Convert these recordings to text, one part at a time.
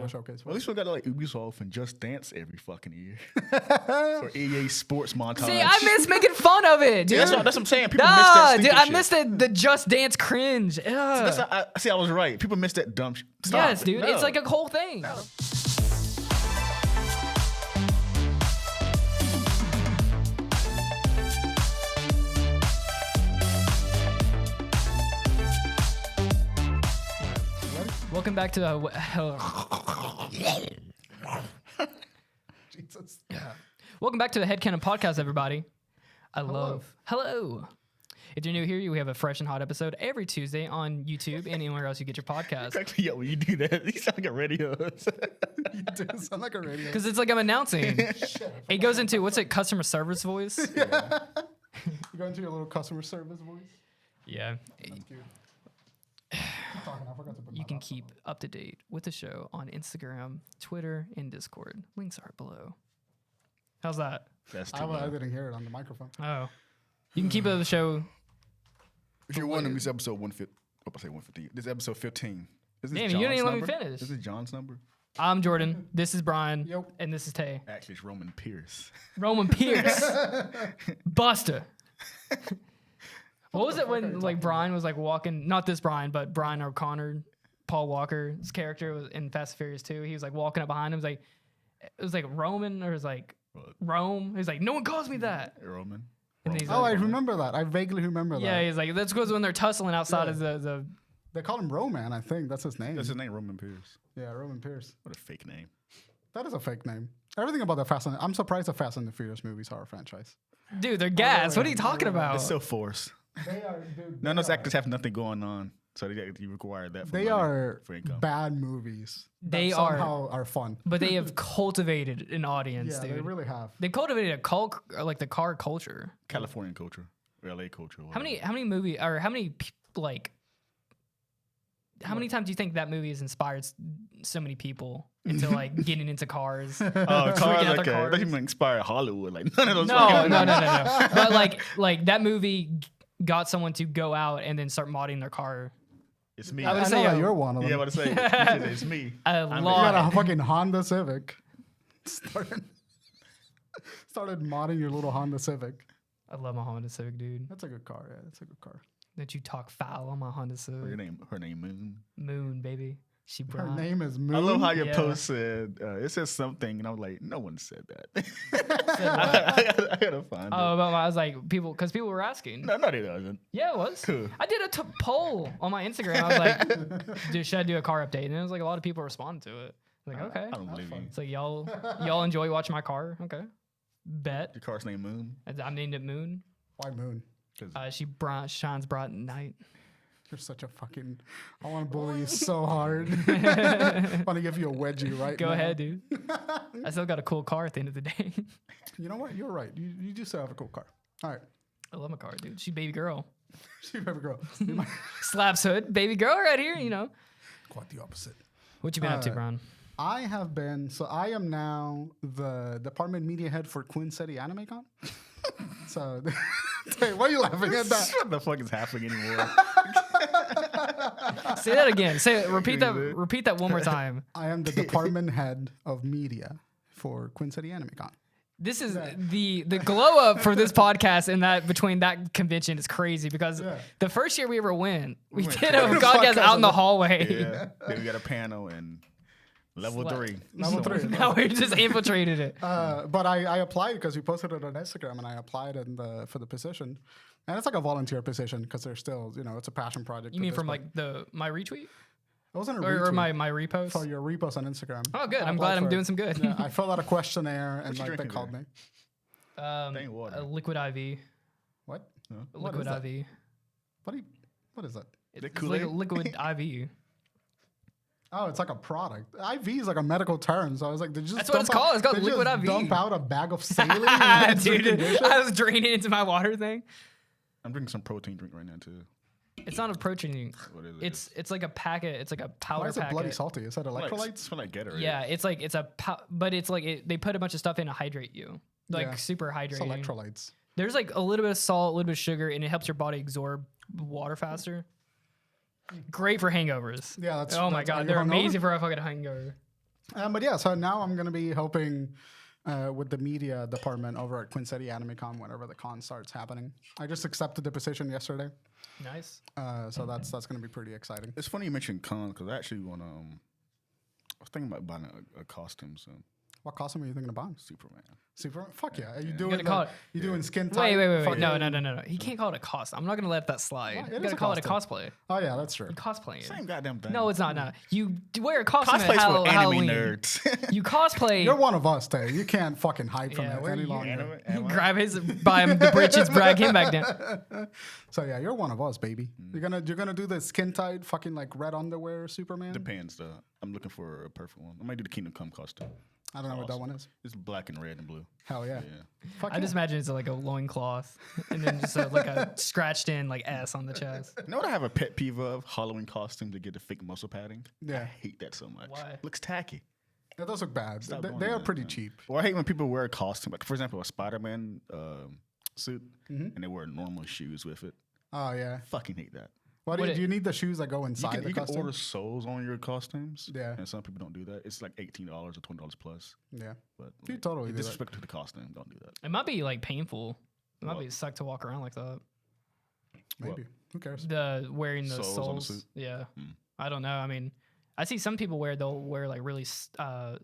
Nintendo Showcase. Well, at least we got like Ubisoft and Just Dance every fucking year. Or EA Sports montage. See, I miss making fun of it, dude. That's what I'm saying. People miss that dude, I shit. missed the Just Dance cringe. See, I was right. People miss that dumb shit. Yes, dude. No. It's like a whole thing. No. Welcome back to Jesus. Welcome back to the HeadKanon podcast, everybody. Hello. If you're new here, we have a fresh and hot episode every Tuesday on YouTube and anywhere else you get your podcast. Yeah, when you do that, you sound like a radio. You do sound like a radio. Because it's like I'm announcing. It goes into, what's it, customer service voice? Yeah. You go into your little customer service voice? Yeah. That's cute. You can keep up to date with the show on Instagram, Twitter, and Discord. Links are below. How's that? I didn't hear it on the microphone. Oh. You can keep up the show. If you're wondering, this episode 150. Oh, I say 150. This is episode 15. Is this Damn, John's you didn't even number? let me finish. Is this John's number? I'm Jordan. This is Bryan. Yep. And this is Tay. Actually, it's Roman Pierce. Roman Pierce. Buster. What was it when like Bryan was like walking? Not this Bryan, but Bryan O'Connor, Paul Walker's character was in Fast and Furious 2. He was like walking up behind him. It was like Roman, or it was like Rome. He was like, no one calls me that. Roman. I remember that. I vaguely remember that. Yeah, he's like, that's because when they're tussling outside of the. They call him Roman, I think. That's his name. That's his name, Roman Pierce. Yeah, Roman Pierce. What a fake name. That is a fake name. Everything about the Fast and I'm surprised the Fast and the Furious movies are a franchise. Dude, they're gas. What are you talking about? It's so forced. They are, dude. None of those actors have nothing going on, so you require that. They are bad movies. They somehow are fun, but they have cultivated an audience. Yeah, dude. They really have. They cultivated a cult, like the car culture, Californian culture, LA culture. How many movies or how many times do you think that movie has inspired so many people into like getting into cars? Oh, cars! Okay, I thought you meant inspire Hollywood. Like none of those. No. But like that movie got someone to go out and then start modding their car. It's me. I would know say that you're one of them. Yeah, I would say it's me. A You lot. got a fucking Honda Civic. Started modding your little Honda Civic. I love my Honda Civic, dude. That's a good car. Yeah, that's a good car. That you talk foul on my Honda Civic. Her name Moon. Moon, baby. She Her brought. name is Moon. I love how your post said it says something, and I'm like, no one said that. I gotta find it. Oh, but I was like, because people were asking. No, they doesn't. Yeah, it was. Cool. I did a poll on my Instagram. I was like, should I do a car update? And it was like a lot of people responded to it. Like, okay. I don't believe you. It's like y'all enjoy watching my car. Okay. Bet. Your car's name Moon. I named it Moon. Why Moon? She shines bright at night. You're such a fucking. I want to bully you so hard. I want to give you a wedgie right now. Go ahead, dude. I still got a cool car at the end of the day. You know what? You're right. You do still have a cool car. All right. I love my car, dude. She's baby girl. She's baby girl. Slaps hood, baby girl right here, you know. Quite the opposite. What you been up to, Bryan? I am now the department media head for Queen City Anime Con. So, hey, why are you laughing at that? What the fuck is happening anymore? Say that again. Repeat that one more time. I am the department head of media for Queen City Anime Con. This is the glow up for this podcast, and that between that convention is crazy because the first year we ever went, we did a podcast out in the hallway. Yeah. Then we got a panel and level 3. Level 3. Now we just infiltrated it. But I applied because we posted it on Instagram, and I applied for the position. And it's like a volunteer position because there's still, it's a passion project. You mean from like my retweet? It wasn't a retweet. Or my repost? For your repost on Instagram. Oh, good. I'm glad I'm doing some good. Yeah, I filled out a questionnaire and they called me. A liquid IV. What? Liquid IV. What is that? It's like a liquid IV. Oh, it's like a product. IV is like a medical term. So I was like, that's what it's called. It's called liquid IV. Dump out a bag of saline. Dude, I was draining it into my water thing. I'm drinking some protein drink right now too. It's not a protein drink. What is it? It's like a packet. It's like a powder Why is it packet. bloody salty? Is that electrolytes? It's like Gatorade. Yeah, it's like but it's like they put a bunch of stuff in to hydrate you, like super hydrating. It's electrolytes. There's like a little bit of salt, a little bit of sugar, and it helps your body absorb water faster. Great for hangovers. Yeah, that's. Oh my god, they're amazing for a fucking hangover. But yeah, so now I'm gonna be helping with the media department over at Queen City AnimeCon whenever the con starts happening. I just accepted the position yesterday, Nice. so that's gonna be pretty exciting. It's funny you mentioned con because I actually want to. I was thinking about buying a costume soon. What costume are you thinking about? Superman. Superman? Fuck yeah! Are you You doing gotta call it. you doing skin tight? Wait. fucking- No. He can't call it a costume. I'm not gonna let that slide. What? You It is gotta a call it a costume. cosplay. Oh yeah, that's true. You cosplaying it. Same goddamn thing. No, it's not. No, you wear a costume at Cosplay's for anime Halloween. nerds. You cosplay. You're one of us, Tay. You can't fucking hide from Yeah, it where any you- longer. Grab his, buy him the britches, brag him back down. So yeah, you're one of us, baby. You're gonna do the skin tight, fucking like red underwear Superman. Depends though. I'm looking for a perfect one. I might do the Kingdom Come costume. I don't know what that one is. It's black and red and blue. Hell yeah. Yeah. Fuck I yeah. just imagine it's like a loincloth and then just like a scratched in like S on the chest. You know what I have a pet peeve of? Halloween costume to get the fake muscle padding. Yeah. I hate that so much. Why? Looks tacky. That does look bad. Stop They doing are that, pretty man. cheap. Or I hate when people wear a costume, like for example, a Spider-Man suit, and they wear normal shoes with it. Oh yeah. Fucking hate that. What What do it- you need the shoes that go You inside can, the you can costume? order soles on your costumes. Yeah. And some people don't do that. It's like $18 or $20 plus. Yeah. But You like, totally do that. disrespect to the costume. Don't do that. It might be like painful. It might What? be suck to walk around like that. Maybe. Who cares? The wearing the Soles on the soles. suit? Yeah. I don't know. I mean, I see some people they'll wear like really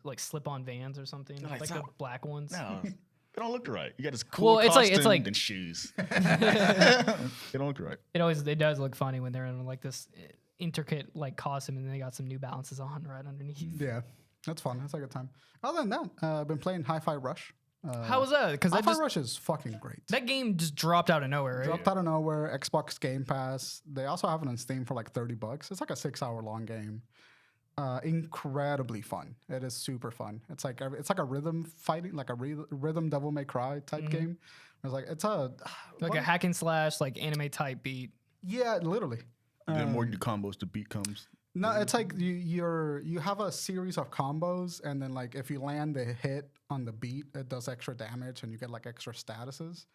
like slip-on Vans or something, Like, like the stop. black ones. No, they don't look right. You got this cool Well, costume it's like- and shoes. They don't look right. It does look funny when they're in like this intricate like costume and they got some New Balances on right underneath. Yeah. That's fun. That's a good time. Other than that, I've been playing Hi-Fi Rush. How was that? Because Hi-Fi Rush is fucking great. that game just dropped out of nowhere, right? Dropped out of nowhere. Xbox Game Pass. They also have it on Steam for like $30. It's like a 6-hour long game. Incredibly fun. It is super fun. It's like a rhythm fighting, like a rhythm Devil May Cry type game. It's like it's a Like a hack and slash, like anime type beat. yeah, literally. The more you do combos, the beat comes. No, it's like you have a series of combos, and then like if you land the hit on the beat, it does extra damage, and you get like extra statuses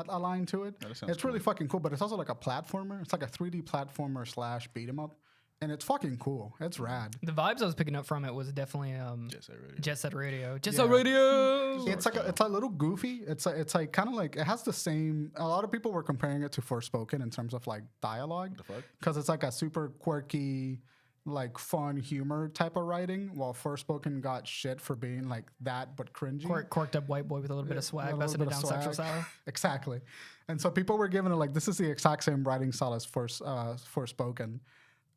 aligned to it. that sounds It's really fucking cool, but it's also like a platformer. It's like a 3D platformer / beat 'em up, and it's fucking cool. It's rad. The vibes I was picking up from it was definitely Just already. Jet Set Radio. Jet Yeah. Set Radio. It's like it's a little goofy. It's like kind of like it has the same. A lot of people were comparing it to Forspoken in terms of like dialogue, The fuck? because it's like a super quirky, like fun humor type of writing. While Forspoken got shit for being like that but cringy. Corked up white boy with a little bit of A swag, little busting bit it of down sexual swag. style. Exactly. And so people were giving it like this is the exact same writing style as Forspoken.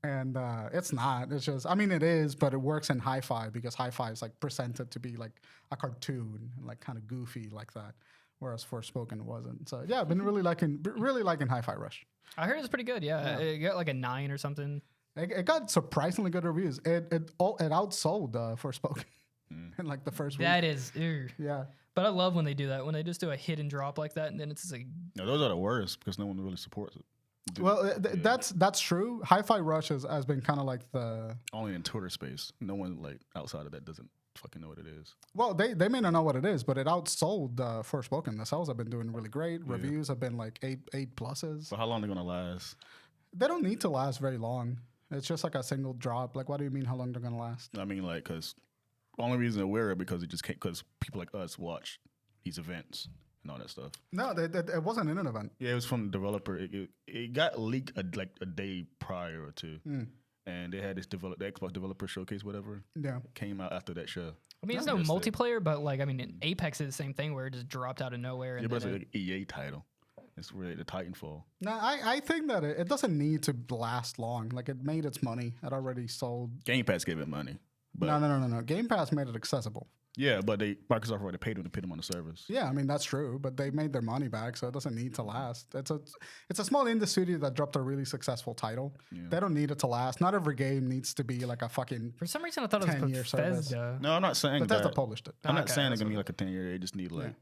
And it's not. It's just, I mean, it is, but it works in Hi-Fi because Hi-Fi is like presented to be like a cartoon and like kind of goofy like that, whereas Forspoken wasn't. So yeah, I've been really liking Hi-Fi Rush. I heard it's pretty good. Yeah, it got like a 9 or something. It got surprisingly good reviews. It outsold Forspoken in like the first week. That is, ew. Yeah. But I love when they do that. When they just do a hit and drop like that, and then it's just like, No, those are the worst because no one really supports it. Well, that's true. Hi-Fi Rush has been kind of like the. Only in Twitter space. No one like outside of that doesn't fucking know what it is. Well, they may not know what it is, but it outsold Forspoken. The sales have been doing really great. Reviews have been like 8 pluses. So how long are they gonna last? They don't need to last very long. It's just like a single drop. Like, what do you mean? How long they're gonna last? I mean, like, because the only reason they're aware because it just can't because people like us watch these events and all that stuff. No, it wasn't in an event. Yeah, it was from the developer. It got leaked like a day prior or two, and they had this the Xbox developer showcase, whatever. Yeah. Came out after that show. I mean, it's Yeah. no Yes, they- multiplayer, but like, I mean, Apex is the same thing where it just dropped out of nowhere. And Yeah, but it's then an EA title. It's really the Titanfall. No, I think that it doesn't need to last long. Like, it made its money. It already sold. Game Pass gave it money. But No. Game Pass made it accessible. yeah, but Microsoft already paid them to put them on the service. Yeah, I mean that's true, but they made their money back, so it doesn't need to last. It's a small indie studio that dropped a really successful title. Yeah. They don't need it to last. Not every game needs to be like a fucking. for some reason, I thought it was 10-year service. Bethesda. No, I'm not saying Bethesda that. published it. I'm not Okay, saying that's it's gonna be like a 10-year. They just need like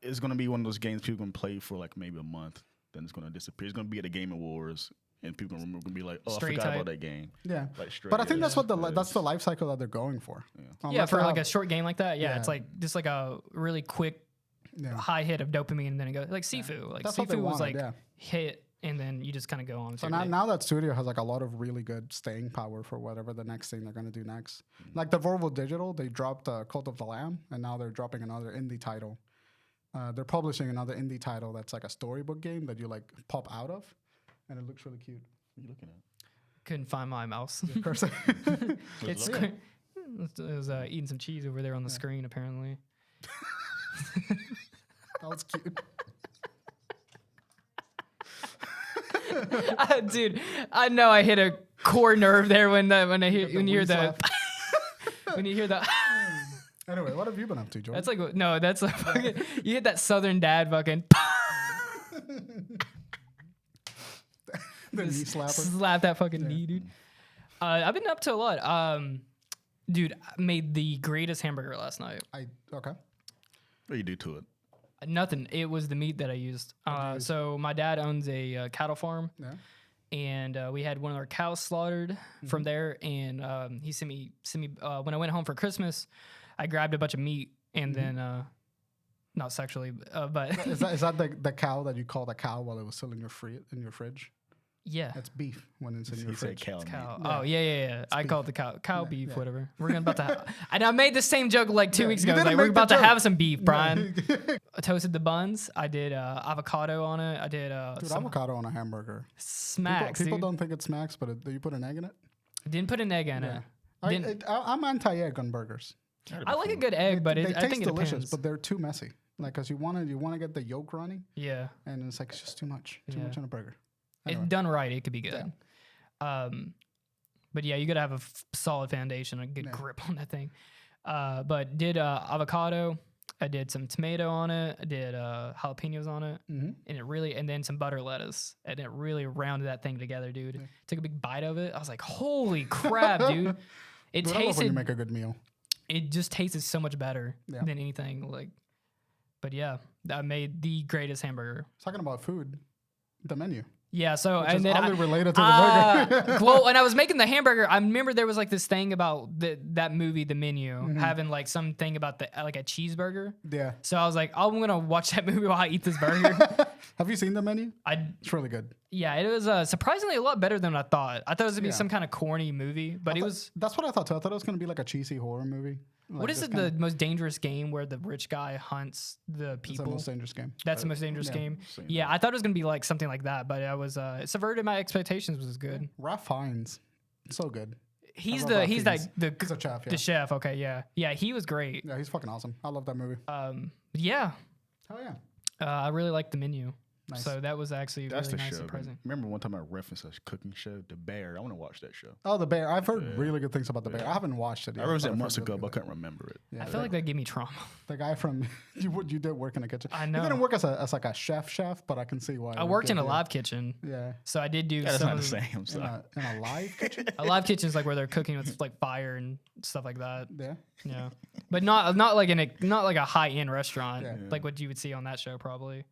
it's gonna be one of those games people can play for like maybe a month, then it's gonna disappear. It's gonna be at the Game Awards, and people are gonna be like, "Oh, Straight I forgot type. about that game." Yeah, Like straight. but I think yeah. that's what that's the life cycle that they're going for. Yeah, Unless for they like a have- short game like that. Yeah, it's Yeah. like just like a really quick yeah. high hit of dopamine, and then it goes like Sifu. Like That's what they Sifu was wanted, like yeah. and then you just kind of go on. So now that studio has like a lot of really good staying power for whatever the next thing they're gonna do next. Like the Volvo Digital, they dropped Cult of the Lamb, and now they're dropping another indie title. They're publishing another indie title that's like a storybook game that you like pop out of, and it looks really cute. What are you looking at? Couldn't find my mouse. Of course. It's it was eating some cheese over there on the screen apparently. That was cute. Dude, I know I hit a core nerve there when you hear the when you hear the. Anyway, what have you been up to, Joel? That's like no, that's like fucking, you hit that Southern dad fucking. The knee slapper. Slap that fucking knee, dude. I've been up to a lot. Dude, I made the greatest hamburger last night. Okay. What do you do to it? Nothing. It was the meat that I used. So my dad owns a cattle farm. Yeah. And we had one of our cows slaughtered from there, and he sent me when I went home for Christmas. I grabbed a bunch of meat and then, not sexually, but Is that the cow that you called a cow while it was still in your fridge? yeah, That's beef when it's in He your said fridge. cow. cow. meat. Oh yeah. I called the cow beef, yeah. whatever. We're gonna about to, and I made the same joke like 2 weeks you ago. didn't Like we're make the about to joke. have some beef, Brian. I toasted the buns. I did avocado on it. I did Dude, some avocado on a hamburger. smacks. People dude. don't think it smacks, but do you put an egg in it? Didn't put an egg in it. I'm anti-egg on burgers. I like a good egg, but they I taste think it delicious, depends. but they're too messy. Like, cause you want to get the yolk runny, Yeah. and it's like it's just too much Yeah. on a burger. If Anyway. done right, it could be good. But yeah, you gotta have a solid foundation, a good grip on that thing. But did avocado. I did some tomato on it. I did jalapenos on it, and then some butter lettuce, and it really rounded that thing together, dude. Took a big bite of it. I was like, holy crap, dude! It Dude, I love when you tasted. make a good meal. It just tasted so much better Yeah. than anything. Like, but yeah, I made the greatest hamburger. Talking about food, the menu. Yeah, so Which and is then oddly related to the burger. well, when I was making the hamburger, I remember there was like this thing about that movie, The Menu, having like something about like a cheeseburger. Yeah. So I was like, oh, I'm gonna watch that movie while I eat this burger. Have you seen the menu? I It's really good. yeah, it was surprisingly a lot better than I thought. I thought it was gonna be some kind of corny movie, but it was. That's what I thought too. I thought it was gonna be like a cheesy horror movie. What is it? The most dangerous game where the rich guy hunts the It's the people. most dangerous game. That's the most dangerous yeah, game. same Yeah, I thought it was gonna be like something like that, but I was it subverted my expectations. Was good. Ralph Fiennes, so good. He's love the Ralph he's Fiennes. that He's a chef. Yeah. the chef. Okay, yeah, he was great. Yeah, he's fucking awesome. I love that movie. Yeah, Oh yeah. I really liked The Menu. Nice. So that was actually That's really the nice show. surprising. Remember one time I referenced a cooking show, The Bear. I want to watch that show. Oh, The Bear. I've heard really good things about The Bear. I haven't watched it yet. I remember but it I've months heard ago, really but I good couldn't remember it. Yeah, I feel like that gave me trauma. the guy from you did work in a kitchen. I know. You didn't work as like a chef, but I can see why. I worked in a live kitchen, Yeah. so I did do Yeah, that's some not the of same. I'm In sorry. a live kitchen. a live kitchen is like where they're cooking with like fire and stuff like that. Yeah. Yeah, but not like not like a high end restaurant Yeah. like what you would see on that show probably.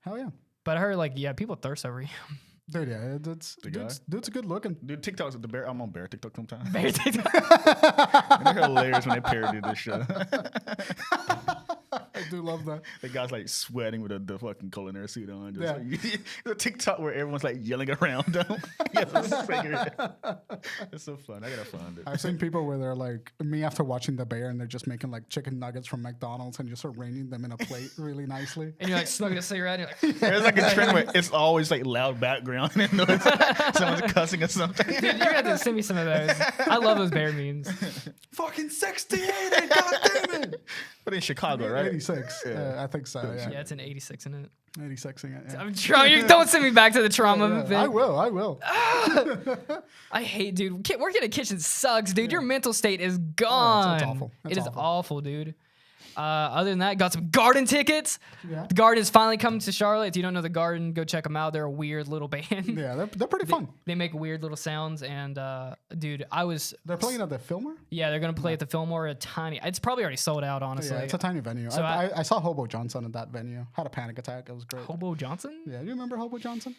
Hell yeah. But I heard like people thirst over him. Dude, yeah, dude's good looking. Dude, TikTok's at The Bear. I'm on Bear TikTok sometimes. Very TikTok. And they're hilarious when they parody this show. I do love that. The guy's like sweating with the fucking culinary suit on. Just Yeah. like, the TikTok where everyone's like yelling around him. He has a cigarette. It's so fun. I gotta find it. I've seen people where they're like me after watching The Bear and they're just making like chicken nuggets from McDonald's and just arranging them in a plate really nicely. And you're like smoking a cigarette. And you're like, There's like a trend where it's always like loud background and noise. Someone's cussing or something. dude, you're gonna have to send me some of those. I love those bear memes. Fucking 68, god damn it! But in Chicago, right? 86. Yeah. I think so. Yeah. Yeah, it's an 86 in it. 86. Yeah. I'm trying. You don't send me back to the trauma of it. I will. I hate, dude. Working in a kitchen sucks, dude. Your mental state is gone. it's awful. It's It is awful. awful, dude. Other than that, got some garden tickets. Yeah. The garden is finally coming to Charlotte. If you don't know the garden, go check them out. They're a weird little band. Yeah, they're pretty fun. They make weird little sounds. And dude, They're playing at the Fillmore? yeah, they're gonna play at the Fillmore. It's probably already sold out, honestly. Yeah, it's a tiny venue. So I saw Hobo Johnson at that venue. Had a panic attack. It was great. Hobo Johnson? Yeah, you remember Hobo Johnson?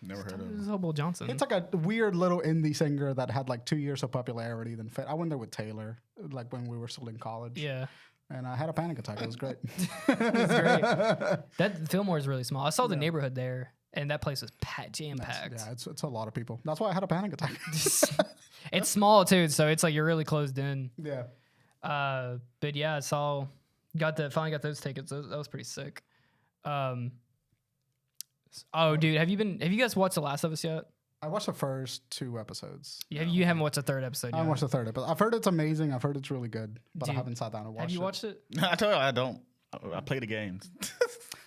Never heard of This him. is Hobo Johnson. It's like a weird little indie singer that had like 2 years of popularity. Then I went there with Taylor, like when we were still in college. yeah. And I had a panic attack. It was great. It's great. That Fillmore is really small. I saw the neighborhood there, and that place was jam packed. Yeah, it's a lot of people. That's why I had a panic attack. It's small too, so it's like you're really closed in. Yeah. But yeah, finally got those tickets. That was pretty sick. Oh, dude, have you guys watched The Last of Us yet? I watched the first 2 episodes. You haven't watched the third episode yet. I watched the third episode. I've heard it's amazing. I've heard it's really good, but Dude, I haven't sat down and watched it. Have you watched it? I told you I don't. I play the games.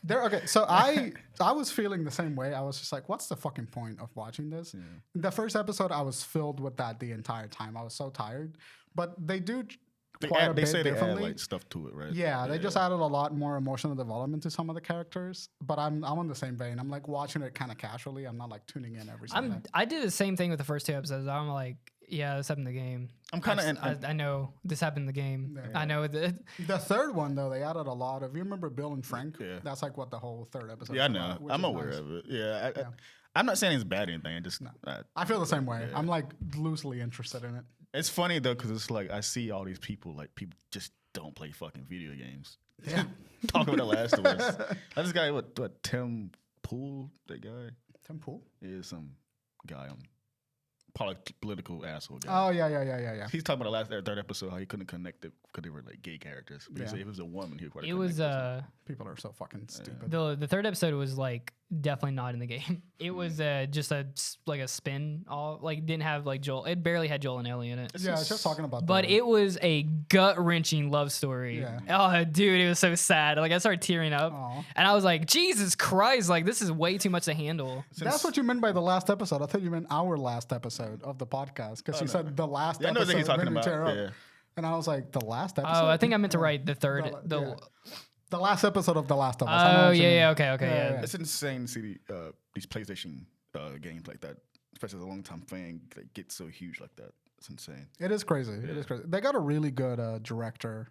Okay, so I was feeling the same way. I was just like, what's the fucking point of watching this? Yeah. The first episode, I was filled with that the entire time. I was so tired. But they do They quite a add, bit they say they add differently. like stuff to it, right? Yeah, they just added a lot more emotional development to some of the characters. But I'm on the same vein. I'm like watching it kind of casually. I'm not like tuning in every single day. I did the same thing with the first 2 episodes. I'm like, yeah, this happened in the game. I'm kind of. I know this happened in the game. Yeah. I know that. The third one though, they added a lot of. You remember Bill and Frank? Yeah. That's like what the whole third episode. Yeah, I is know. about, which I'm is aware nice. of it. Yeah, Yeah. I'm not saying it's bad or anything. I just. I feel the same way. Yeah. I'm like loosely interested in it. It's funny though because it's like I see all these people people just don't play fucking video games. Yeah. Talking about The Last of Us. This guy, what Tim Pool, that guy Tim Pool? is some guy on political asshole guy. Oh yeah. He's talking about the third episode how he couldn't connect it because they were like gay characters. But he Yeah. said if it was a woman, he would probably It was People are so fucking stupid. the third episode was like definitely not in the game. It was just a spin all like didn't have like Joel. It barely had Joel and Ellie in it. Yeah, it's just talking about. But the, it was a gut wrenching love story. Yeah. Oh, dude, it was so sad. Like I started tearing up, Aw. and I was like, Jesus Christ! Like this is way too much to handle. That's what you meant by the last episode. I thought you meant our last episode of the podcast because you said the last Yeah, I know episode. what he's talking made me about. tear up. Yeah. And I was like, the last episode. Oh, I think I meant to write the third. Yeah. The last episode of The Last of Us. I know Oh what you mean. yeah, okay, yeah. It's insane to see these PlayStation games like that, especially as a long time fan, like, get so huge like that. It's insane. It is crazy. It is crazy. They got a really good director,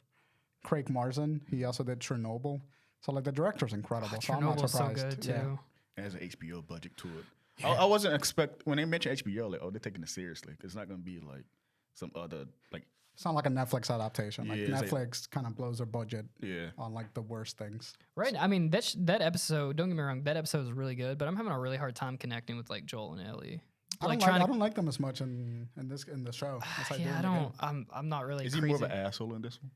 Craig Mazin. He also did Chernobyl. So like the director's incredible. So I'm not Chernobyl's so surprised. good too. It has an HBO budget to it. I wasn't when they mentioned HBO, like, oh, they're taking it seriously. 'Cause it's not going to be like some other, like, It's not like a Netflix adaptation. Like Yeah, it's like- Netflix kind of blows their budget yeah. on like the worst things. Right. I mean, that episode. Don't get me wrong. That episode was really good, but I'm having a really hard time connecting with like Joel and Ellie. I don't like them as much in the show. as I do Yeah, in I the don't. game. I'm not really. Is he crazy. more of an asshole in this one?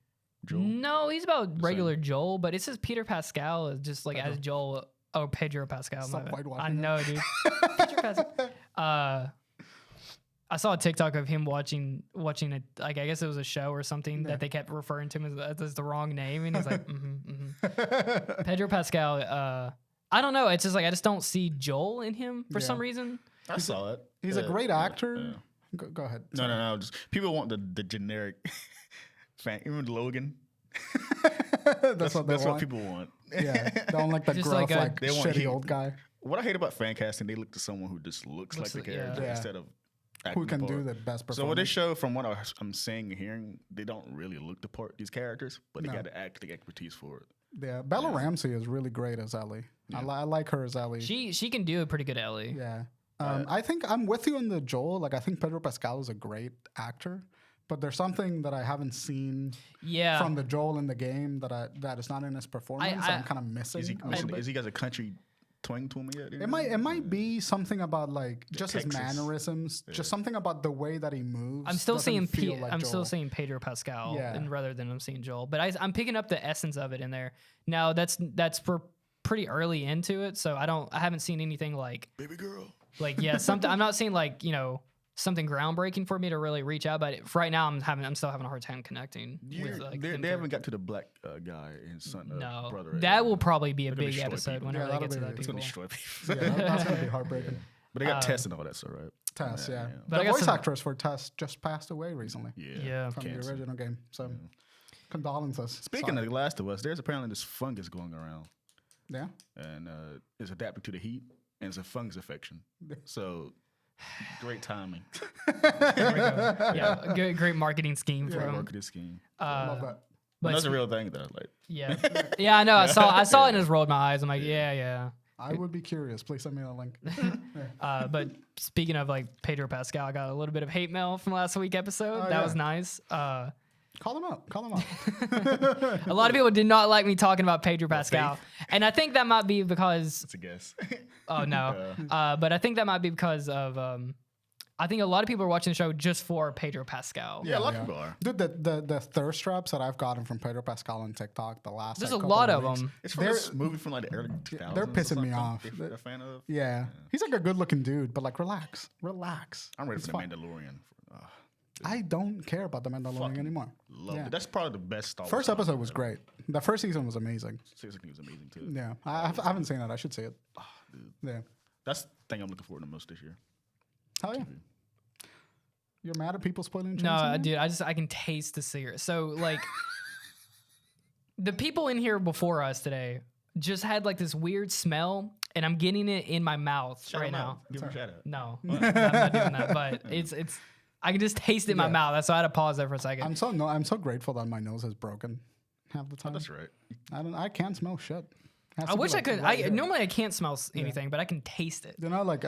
Joel? No, he's about regular Joel, but it says Peter Pascal is just like as Joel. Oh, Pedro Pascal. Stop my bad. whitewashing I him. know, dude. Pedro Pascal. I saw a TikTok of him watching it. Like I guess it was a show or something that they kept referring to him as the wrong name, and he's like, Pedro Pascal. I don't know. It's just like I just don't see Joel in him for some reason. I saw it. He's a great actor. yeah. Go ahead. No. Just people want the generic fan. Even Logan. That's what they That's want. what people want. Yeah, they don't like the Just gruff, like a- like They want shitty heat. old guy What I hate about fan casting, they look to someone who just looks like the like- character yeah. instead of who acting can the do part. the best performance. So with this show, from what I'm seeing and hearing, they don't really look the part, these characters, but they got the acting expertise for it. Yeah, Bella Ramsey is really great as Ellie. I like her as Ellie. She can do a pretty good Ellie. Yeah. I think I'm with you on the Joel. Like, I think Pedro Pascal is a great actor, but there's something that I haven't seen Yeah. from the Joel in the game that is not in his performance. I'm kind of missing. Is he, a little bit. is he got a country twang to him yet? It might be something about like just his Texas. mannerisms, just something about the way that he moves. I'm still doesn't seeing feel like I'm Joel. still seeing Pedro Pascal, Yeah. and rather than I'm seeing Joel. But I'm picking up the essence of it in there. Now that's for pretty early into it, so I haven't seen anything like Baby girl. something. I'm not seeing like something groundbreaking for me to really reach out. But for right now, I'm still having a hard time connecting with like them they haven't got to the black guy and son No, brother. that will probably be a gonna big destroy episode people. whenever Yeah, they get that'll to be- that It's people. gonna destroy people. Yeah, that's gonna be heartbreaking. But they got Tess and all that stuff, right? Tess, yeah. But The I got voice some- actress for Tess just passed away recently Yeah. from cancer. the original game. So, condolences. Speaking of The Last of Us, there's apparently this fungus going around, Yeah. and it's adapting to the heat, and it's a fungus infection. So, great timing. Yeah, great marketing scheme for Great him. marketing scheme. I love that. But that's a real thing, though. Like, Yeah, yeah, I know. I saw it and just rolled my eyes. I'm like, yeah. I would be curious. Please send me a link. But speaking of like Pedro Pascal, I got a little bit of hate mail from last week episode. That was nice. Call him out. Call him out. A lot of people did not like me talking about Pedro Pascal, and I think that might be because. It's a guess. Oh no, but I think that might be because of. I think a lot of people are watching the show just for Pedro Pascal. Yeah, a lot of people are. Dude, the thirst traps that I've gotten from Pedro Pascal on TikTok the last. There's like, a couple lot of weeks, them. It's from this movie from like the early 2000s. They're pissing me or off. something. If you're a fan of. Yeah. He's like a good looking dude, but like relax. I'm ready It's for the fine. Mandalorian. I don't care about the Mandalorian Fucking anymore. Love Yeah. it. That's probably the best Star Wars. First Star episode Wars was ever. great. The first season was amazing. Seriously, it was amazing too. Yeah, I haven't seen it. I should see it. Dude. Yeah. That's the thing I'm looking forward to most this year. Hell yeah. You're mad at people spoiling No, Chainsaw? dude, I can taste the cigarette. So like, the people in here before us today just had like this weird smell, and I'm getting it in my mouth Shout right him now. out. Give him a shout out. No, I'm not doing that. But it's. I can just taste it in my Yeah. mouth. That's why I had to pause there for a second. I'm so grateful that my nose is broken half the time. That's right. I can't smell shit. Has I to be, wish I like, could. right here. Normally I can't smell anything, but I can taste it. You know, like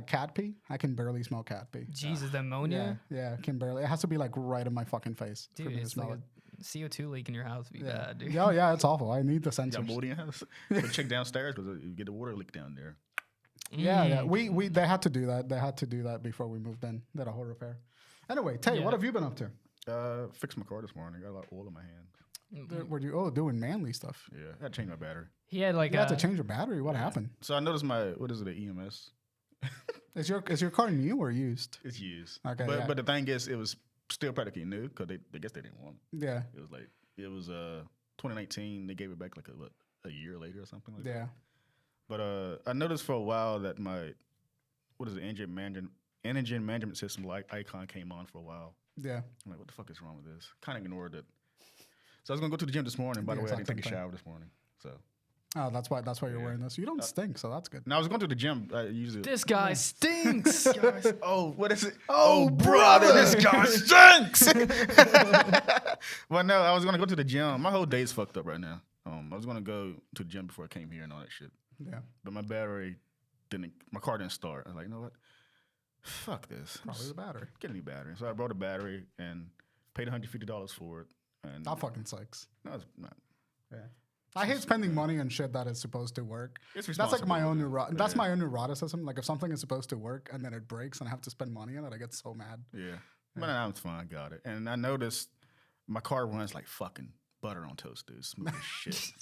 cat pee. I can barely smell cat pee. Jesus, the ammonia, Yeah, I can barely. It has to be like right in my fucking face for dude. me to It's smell like it. a CO2 leak in your house. Would be Yeah. bad, dude. Yeah, it's awful. I need the You got sensors. moldy in the house. But check downstairs because you get the water leak down there. Yeah. We they had to do that. They had to do that before we moved in. Did a whole repair. Anyway, Tay, Yeah. what have you been up to? Fixed my car this morning. Got a lot of oil in my hand. Were you doing manly stuff? Yeah, I had to change my battery. He had like You had to change your battery. What Yeah. happened? So I noticed what is it, the EMS? Is your car new or used? It's used. Okay, but yeah. but the thing is, it was still practically new because they guess they didn't want it. Yeah, It was 2019. They gave it back like a year later or something like that. yeah. But I noticed for a while that my engine management system icon came on for a while. Yeah. I'm like, what the fuck is wrong with this? Kind of ignored it. So I was gonna go to the gym this morning. By the way, I didn't take a shower this morning. So Oh, that's why you're wearing this. You don't stink, so that's good. now I was going to the gym. I usually this guy stinks. Oh, what is it? Oh, brother, this guy stinks. Well, no, I was gonna go to the gym. My whole day's fucked up right now. I was gonna go to the gym before I came here and all that shit. Yeah. But my car didn't start. I was like, you know what? Fuck this. Probably the battery. Get a new battery. So I brought a battery and paid $150 for it. And That fucking sucks. no, it's not. Yeah. I hate spending money on shit that is supposed to work. It's That's like my own responsibility. that's Yeah. my own neuroticism. Like if something is supposed to work and then it breaks and I have to spend money on it, I get so mad. Yeah. But now it's fine. I got it. And I noticed my car runs like fucking butter on toast, dude. Smooth as shit.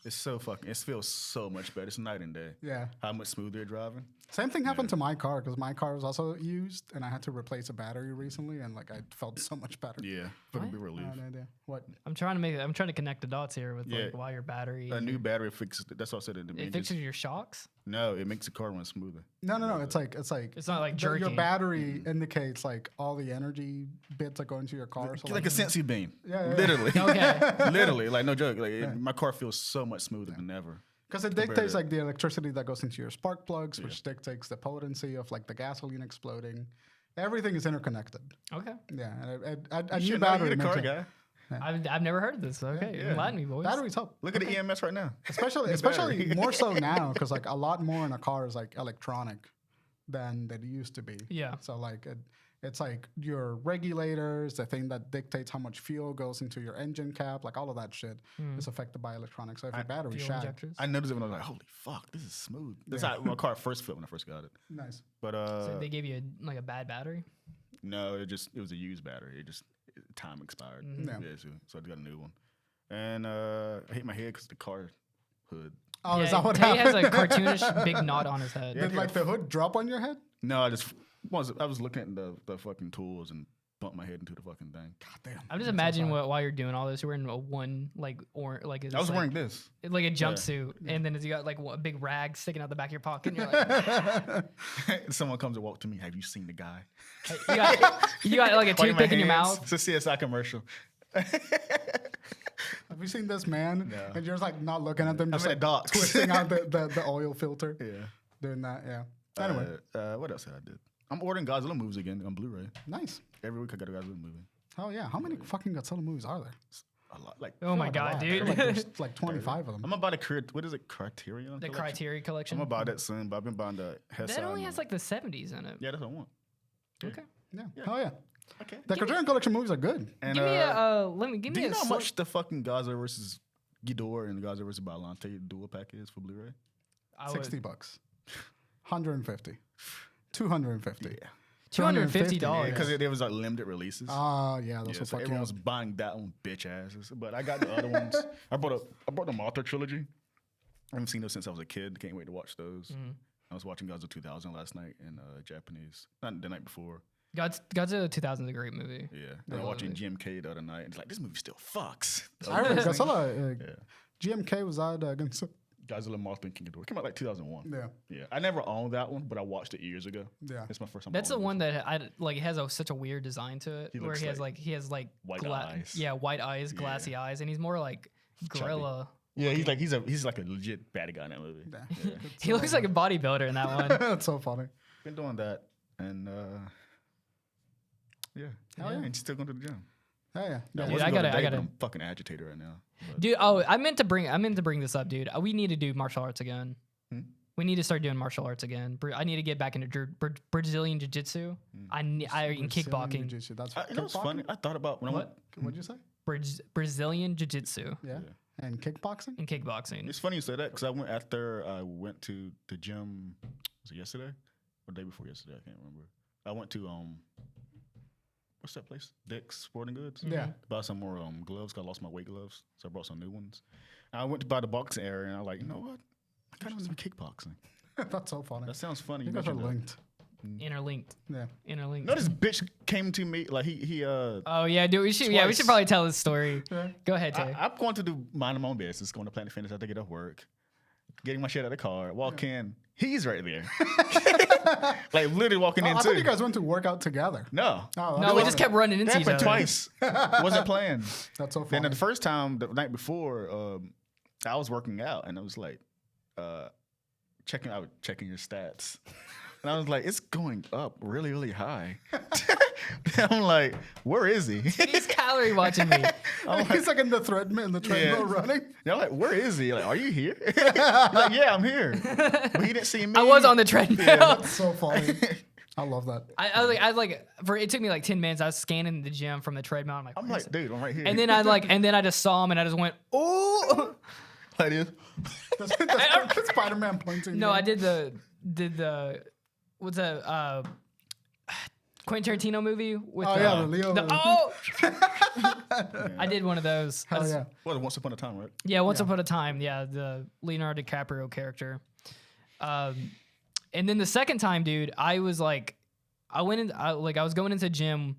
It's so fucking, it feels so much better. It's night and day. Yeah. How much smoother driving. Same thing happened to my car because my car was also used and I had to replace a battery recently and like I felt so much better. Yeah. Fucking big I relief. have no idea. What? I'm trying to connect the dots here with Yeah. like why your battery. A new battery fixes it. That's what I said. it fixes your shocks. No, it makes the car run smoother. No. It's like It's not like your jerky. battery indicates like all the energy bits that go into your car. So Like a sensi beam. Yeah, yeah. Literally. Okay. Literally. Like no joke. Like my car feels so much smoother than ever. because it compared dictates to- like the electricity that goes into your spark plugs, which dictates the potency of like the gasoline exploding. Everything is interconnected. Okay. Yeah, and a You new should know, battery. you're the makes car it- guy. I've never heard this. Okay. Yeah. Enlighten me, boys. Batteries help. Look at the EMS right now. Especially battery. more so now because like a lot more in a car is like electronic than it used to be. Yeah. So like it's like your regulators, the thing that dictates how much fuel goes into your engine cap, like all of that shit is affected by electronics. So if your battery's Fuel shot, injectors. I noticed it when I was like, holy fuck, this is smooth. That's how my car first felt when I first got it. nice. But So they gave you a bad battery. no, it was a used battery. Time expired. Yeah. So I got a new one. And I hit my head because the car hood. Oh, is that what Tay happened? has a cartoonish big knot on his head. Did like the hood drop on your head? No, I was looking at the fucking tools and bumped my head into the fucking thing. God damn. I'm just imagining while you're doing all this, you're wearing a one like or like I was wearing this. like a jumpsuit, and then you got like a big rag sticking out the back of your pocket. And you're like, Someone comes and walks to me. Have you seen the guy? you got like a Wiping my toothpick in your hands. mouth. It's a CSI commercial. Have you seen this man? No. And you're just like not looking at them, just I'm like at docks. twisting out the oil filter. Yeah. Doing that, yeah. Anyway, What else did I do? I'm ordering Godzilla movies again on Blu-ray. nice. Every week I got a Godzilla movie. Oh yeah. How many fucking Godzilla movies are there? A lot. Like Oh my Like a god, lot. dude! Like, there's like 25 of them. I'm about to what is it? Criterion. The collection? Criteria collection. I'm about that soon, but I've been buying the Hesson. That only has like the 70s in it. Yeah, that's what I want. Okay. Yeah. Oh yeah. Okay. The Criterion Collection movies are good. And Give me a give do me you a know how much the fucking Gaza versus Ghidorah and Gaza versus Biollante dual pack is for Blu-ray? $60, 150, 250. Yeah. $250. Because there was like limited releases. Yeah, that's Yeah, what so fuck everyone was buying that one, bitch asses. But I got the other ones. I bought the Mothra trilogy. I haven't seen those since I was a kid. Can't wait to watch those. I was watching Godzilla 2000 last night in Japanese. Not the night before. Godzilla 2000 is a great movie. Yeah. I was watching GMK the other night. And it's like, this movie still fucks. I remember Godzilla. GMK was out against. Godzilla, Mothra, and King Ghidorah. It came out like 2001. Yeah. Yeah. I never owned that one, but I watched it years ago. Yeah. It's my first time. That's the owning one that I like. It has such a weird design to it, where looks he has like white eyes. Yeah, white eyes, glassy eyes, and he's more like gorilla. Yeah, he's like a legit bad guy in that movie. Yeah. He looks like a bodybuilder in that one. That's so funny. Been doing that, and and still going to the gym. Yeah. Dude, I gotta- I'm fucking agitated right now. But Dude, I meant to bring this up, dude. We need to do martial arts again. We need to start doing martial arts again. I need to get back into Brazilian jiu-jitsu. In kickboxing. Jiu-jitsu. That's you know what's funny? I thought about when I went. What'd you say? Brazilian jiu-jitsu Yeah. And kickboxing? and kickboxing. It's funny you say that because I went to the gym. Was it yesterday or the day before yesterday? I can't remember. I went to what's that place? Dick's Sporting Goods. Yeah. Buy some more gloves. 'Cause I lost my weight gloves, so I brought some new ones. And I went to buy the boxing area, and I was like, you know what? I kind of want to do kickboxing. That's so funny. That sounds funny. You guys are mentioned that. linked. Interlinked. Yeah. Interlinked. No, this bitch came to me like he Oh yeah, dude. We should Twice. probably tell this story. Yeah. Go ahead, Tay. I'm going to do mind my own business, going to Planet Fitness after I get off work, getting my shit out of the car, walk in, he's right there. Like literally walking in I too. thought you guys went to work out together. No. Oh, No, we just kept running into That each happened other. twice. Wasn't planned. That's so Then funny. the first time, the night before, I was working out and I was like, checking your stats. And I was like, it's going up really, really high. I'm like, where is he? He's calorie watching me. He's like in the treadmill running. And I'm like, where is he? Like, are you here? He's like, yeah, I'm here. But he didn't see me. I was on the treadmill. That's so funny. I love that. It took me like 10 minutes. I was scanning the gym from the treadmill. I'm like, I'm "Where is like, it?" dude, I'm right here. And then I just saw him and I just went, oh. like this. That's Spider-Man pointing. No, I did the what's that Quentin Tarantino movie with the Leo. I did one of those. I Oh was- yeah. Well, Once Upon a Time, right? Yeah, Once Upon a Time. Yeah, the Leonardo DiCaprio character. And then the second time, dude, I was like, I was going into the gym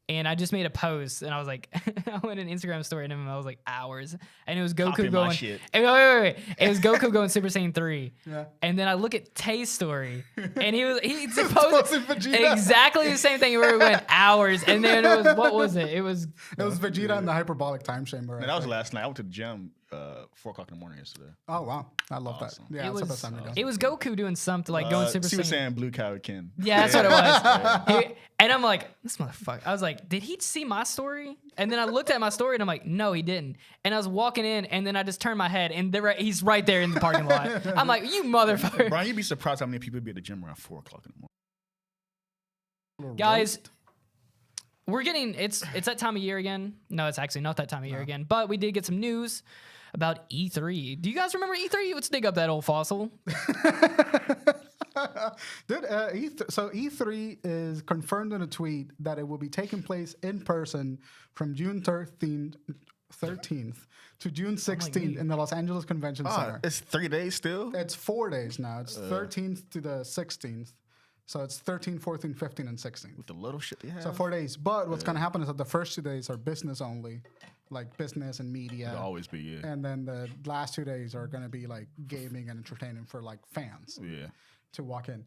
and I just made a post and I was like, I went an Instagram story and I was like hours. And it was Goku Copy my going, shit. and wait. It was Goku going Super Saiyan 3. Yeah. And then I look at Tay's story and he Posting posted Vegeta. exactly the same thing where we went hours. And then it was, what was it? It was Vegeta in the hyperbolic time chamber. And that was last night. I went to the gym 4 o'clock in the morning yesterday. Oh wow, I love Awesome. that. Yeah, it that's the was, best time to go. it was Goku doing something like going Super Super Saiyan. Saiyan Blue Kaioken. Yeah, that's what it was. And I'm like, this motherfucker. I was like, did he see my story? And then I looked at my story and I'm like, no, he didn't. And I was walking in and then I just turned my head and he's right there in the parking lot. I'm like, you motherfucker. Brian, you'd be surprised how many people be at the gym around 4 o'clock in the morning. Guys, we're getting, it's that time of year again. No, it's actually not that time of year again. But we did get some news about E3. Do you guys remember E3? Let's dig up that old fossil. Dude, so E3 is confirmed in a tweet that it will be taking place in person from June 13th to June 16th in the Los Angeles Convention Center. It's 3 days still? It's 4 days now. It's 13th to the 16th. So it's 13, 14, 15, and 16. With the little shit they have. So 4 days. But what's going to happen is that the first 2 days are business only, like business and media. It'll always be, yeah. And then the last 2 days are going to be like gaming and entertaining for like fans Yeah. to walk in.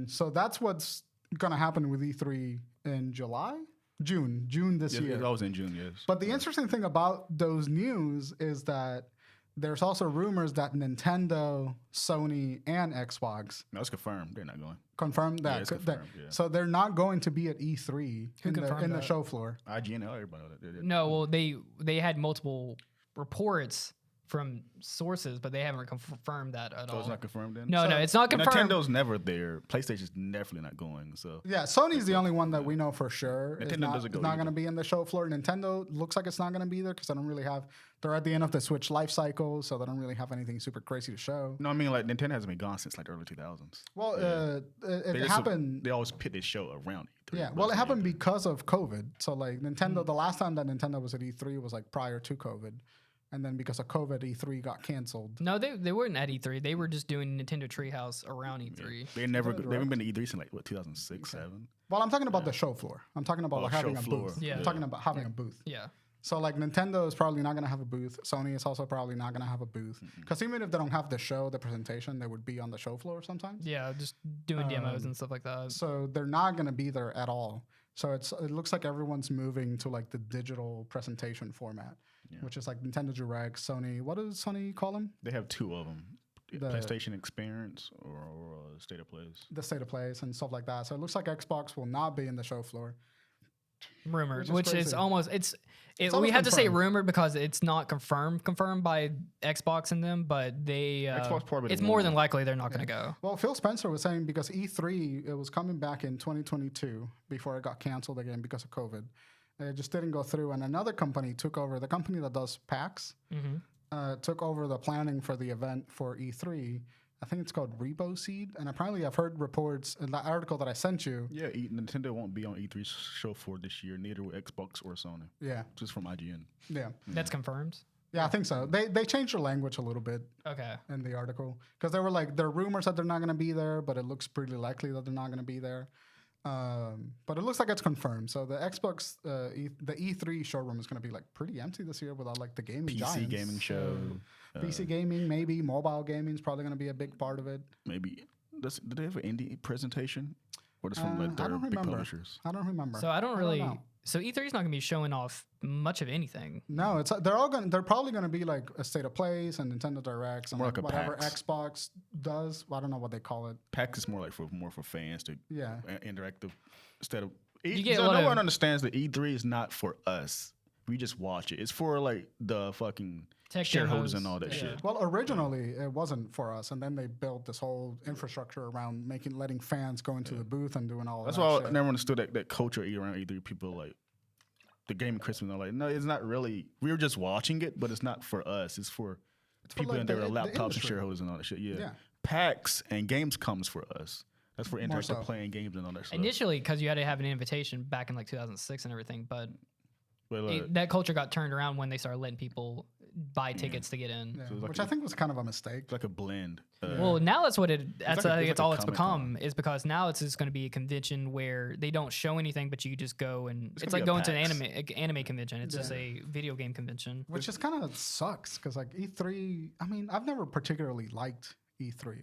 So that's what's going to happen with E3 in June this year. It was in June, yes. But the interesting thing about those news is that there's also rumors that Nintendo, Sony, and Xbox No, it's confirmed. They're not going. confirmed that. it's confirmed, yeah. So they're not going to be at E3 in confirmed the that? show floor. IGN, everybody. No, well, they had multiple reports from sources, but they haven't confirmed that at So all. it's not confirmed then? No, it's not confirmed. Nintendo's never there. PlayStation's definitely not going. So Yeah, Sony's the only one that we know for sure is Nintendo not, doesn't go not either. going to be in the show floor. Nintendo looks like it's not going to be there because they don't really have. They're at the end of the Switch life cycle, so they don't really have anything super crazy to show. no, I mean like Nintendo hasn't been gone since like the early 2000s. Well, it They just- happened. They always pit this show around E3. Yeah, but well, it it's happened not because of COVID. So like Nintendo, the last time that Nintendo was at E3 was like prior to COVID, and then because of COVID, E3 got canceled. No, they weren't at E3. They were just doing Nintendo Treehouse around E3. They haven't been to E3 since like what 2006, 7. Well, I'm talking about the show floor. I'm talking about Oh, like having show a floor. booth. Yeah. I'm talking about having a booth. Yeah. So like Nintendo is probably not going to have a booth. Sony is also probably not going to have a booth because even if they don't have the show, the presentation, they would be on the show floor sometimes. Yeah, just doing demos and stuff like that. So they're not going to be there at all. So it looks like everyone's moving to like the digital presentation format, which is like Nintendo Direct, Sony. What does Sony call them? They have 2 of them. PlayStation Experience or State of Plays. The State of Plays and stuff like that. So it looks like Xbox will not be in the show floor. Rumored, Which is which is crazy. almost we almost have to say confirmed. rumored because it's not confirmed by Xbox and them, but they Xbox probably it's the more one. than likely they're not going to go. Well, Phil Spencer was saying because E3 it was coming back in 2022 before it got canceled again because of COVID. It just didn't go through, and another company took over. The company that does PAX took over the planning for the event for E3. I think it's called Rebo Seed, and apparently I've heard reports in that article that I sent you. Yeah, Nintendo won't be on E3 show floor this year. Neither will Xbox or Sony. Yeah, Just from IGN. yeah, That's confirmed. yeah. I think so. They changed their language a little bit Okay. in the article because there were like there are rumors that they're not going to be there, but it looks pretty likely that they're not going to be there. But it looks like it's confirmed. So the Xbox, the E3 showroom is going to be like pretty empty this year without like the gaming PC giants. gaming show. PC gaming, maybe mobile gaming is probably going to be a big part of it. Maybe. Do they have an indie presentation? Or just from like I their don't big remember. publishers? I don't remember. So I don't really. know. So E3 is not going to be showing off much of anything. No, it's they're probably going to be like a State of Plays and Nintendo Directs and More like like a whatever PAX. Xbox does. I don't know what they call it. PAX is more like for fans to Yeah. interactive instead of. You get a so lot no of- one understands that E3 is not for us. We just watch it. It's for like the fucking Tech shareholders demos. and all that Yeah. shit. Well, originally it wasn't for us, and then they built this whole infrastructure around letting fans go into the booth and doing all. That's that why shit. I never understood that culture around E3. People like the gaming Christmas. Are like, no, it's not really. We were just watching it, but it's not for us. It's for people like in there the with laptops and industry. shareholders and all that shit. Yeah. Yeah. PAX and games comes for us. That's for interactive so. playing games and all that stuff. Initially, because you had to have an invitation back in like 2006 and everything, but But, that culture got turned around when they started letting people buy tickets to get in. Yeah, So it's like which I think was kind of a mistake. it's like a blend. Well, now that's what it. That's like I think it's it's like all a it's Comic-Con. become is because now it's just going to be a convention where they don't show anything, but you just go and it's gonna like be a going to an PAX. anime convention. It's just a video game convention. Which just kind of sucks because like E3. I mean, I've never particularly liked E3.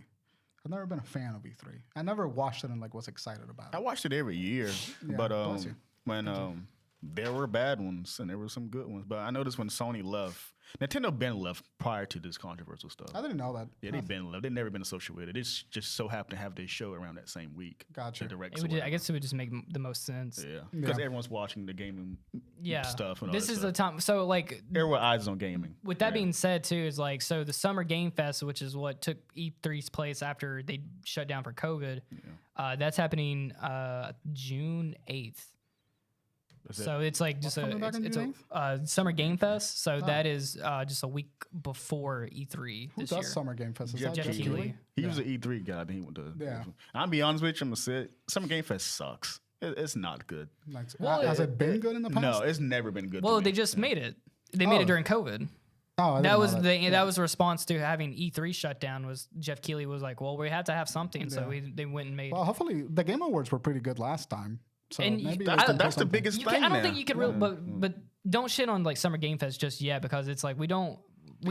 I've never been a fan of E3. I never watched it and like was excited about I it. watched it every year, but bless you. when there were bad ones and there were some good ones. But I noticed when Sony left, Nintendo been left prior to this controversial stuff. I didn't know that. Yeah, they've been left. They've never been associated. It's just so happened to have their show around that same week. Gotcha. The directs It or would, I whatever. guess it would just make the most sense. Yeah, because Yeah. everyone's watching the gaming Yeah. stuff. And all This that is stuff. the time. So like Everyone eyes on gaming. with that Yeah. being said too is like so the Summer Game Fest, which is what took E3's place after they shut down for COVID. That's happening June 8th. That's it. So it's like just coming back on it's June a Summer Game Fest. So that is just a week before E3 Who this does year. Summer Game Fest? Is Jeff that Jeff Jeff Keighley. Keighley? He was an E3 guy. I think he went to. Yeah. I'll be honest with you. I'm gonna say it. Summer Game Fest sucks. It's not good. Like, Well, has it been good in the past? No, it's never been good. to Well, me. they just made it. They made Oh. it during COVID. Oh, I didn't That know was that. that was a response to having E3 shut down. Was Jeff Keighley was like, well, we had to have something, so they went and made. Well, hopefully the Game Awards were pretty good last time. So And maybe that's- they can that's put the something- biggest You thing. can, I don't now. think you could really, but don't shit on like Summer Game Fest just yet because it's like we've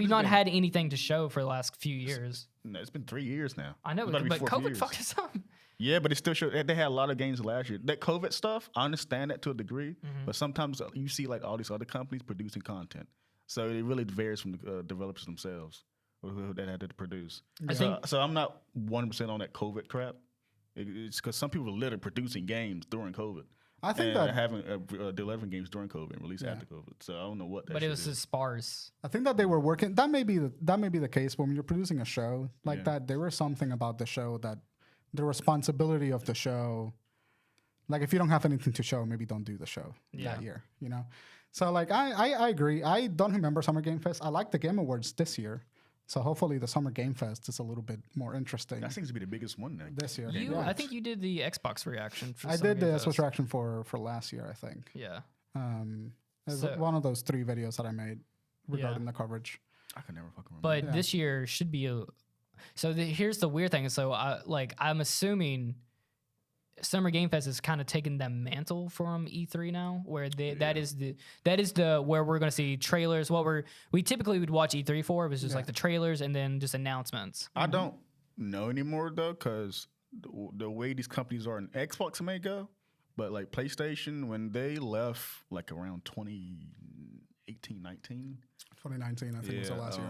not had anything to show for the last few years. No, it's been 3 years now. I know, It's about to be but 4 COVID years. fucked us up. Yeah, but it still showed. They had a lot of games last year. That COVID stuff, I understand that to a degree, Mm-hmm. but sometimes you see like all these other companies producing content, so it really varies from the developers themselves or who that had to produce. I think- So I'm not 100% on that COVID crap. It's because some people were literally producing games during COVID. I think and that having delivering games during COVID and release after COVID. So I don't know what that. But it was is. just sparse. I think that they were working. That may be the case. But when you're producing a show like that, there was something about the show that the responsibility of the show. Like if you don't have anything to show, maybe don't do the show that year. You know. So like I agree. I don't remember Summer Game Fest. I like the Game Awards this year. So hopefully the Summer Game Fest is a little bit more interesting. That seems to be the biggest one this year. I think you did the Xbox reaction. For I Summer did the Game Xbox Fest. reaction for last year, I think. Yeah. It's So- one of those 3 videos that I made regarding the coverage. I can never fucking remember. But this year should be a. So here's the weird thing. So I'm assuming Summer Game Fest is kind of taking the mantle from E3 now, where that is the where we're going to see trailers. What we typically would watch E3 for was just like the trailers and then just announcements. I don't know anymore though, because the way these companies are, in Xbox may go, but like PlayStation, when they left like around 2018, 19. 2019, I think was the last year.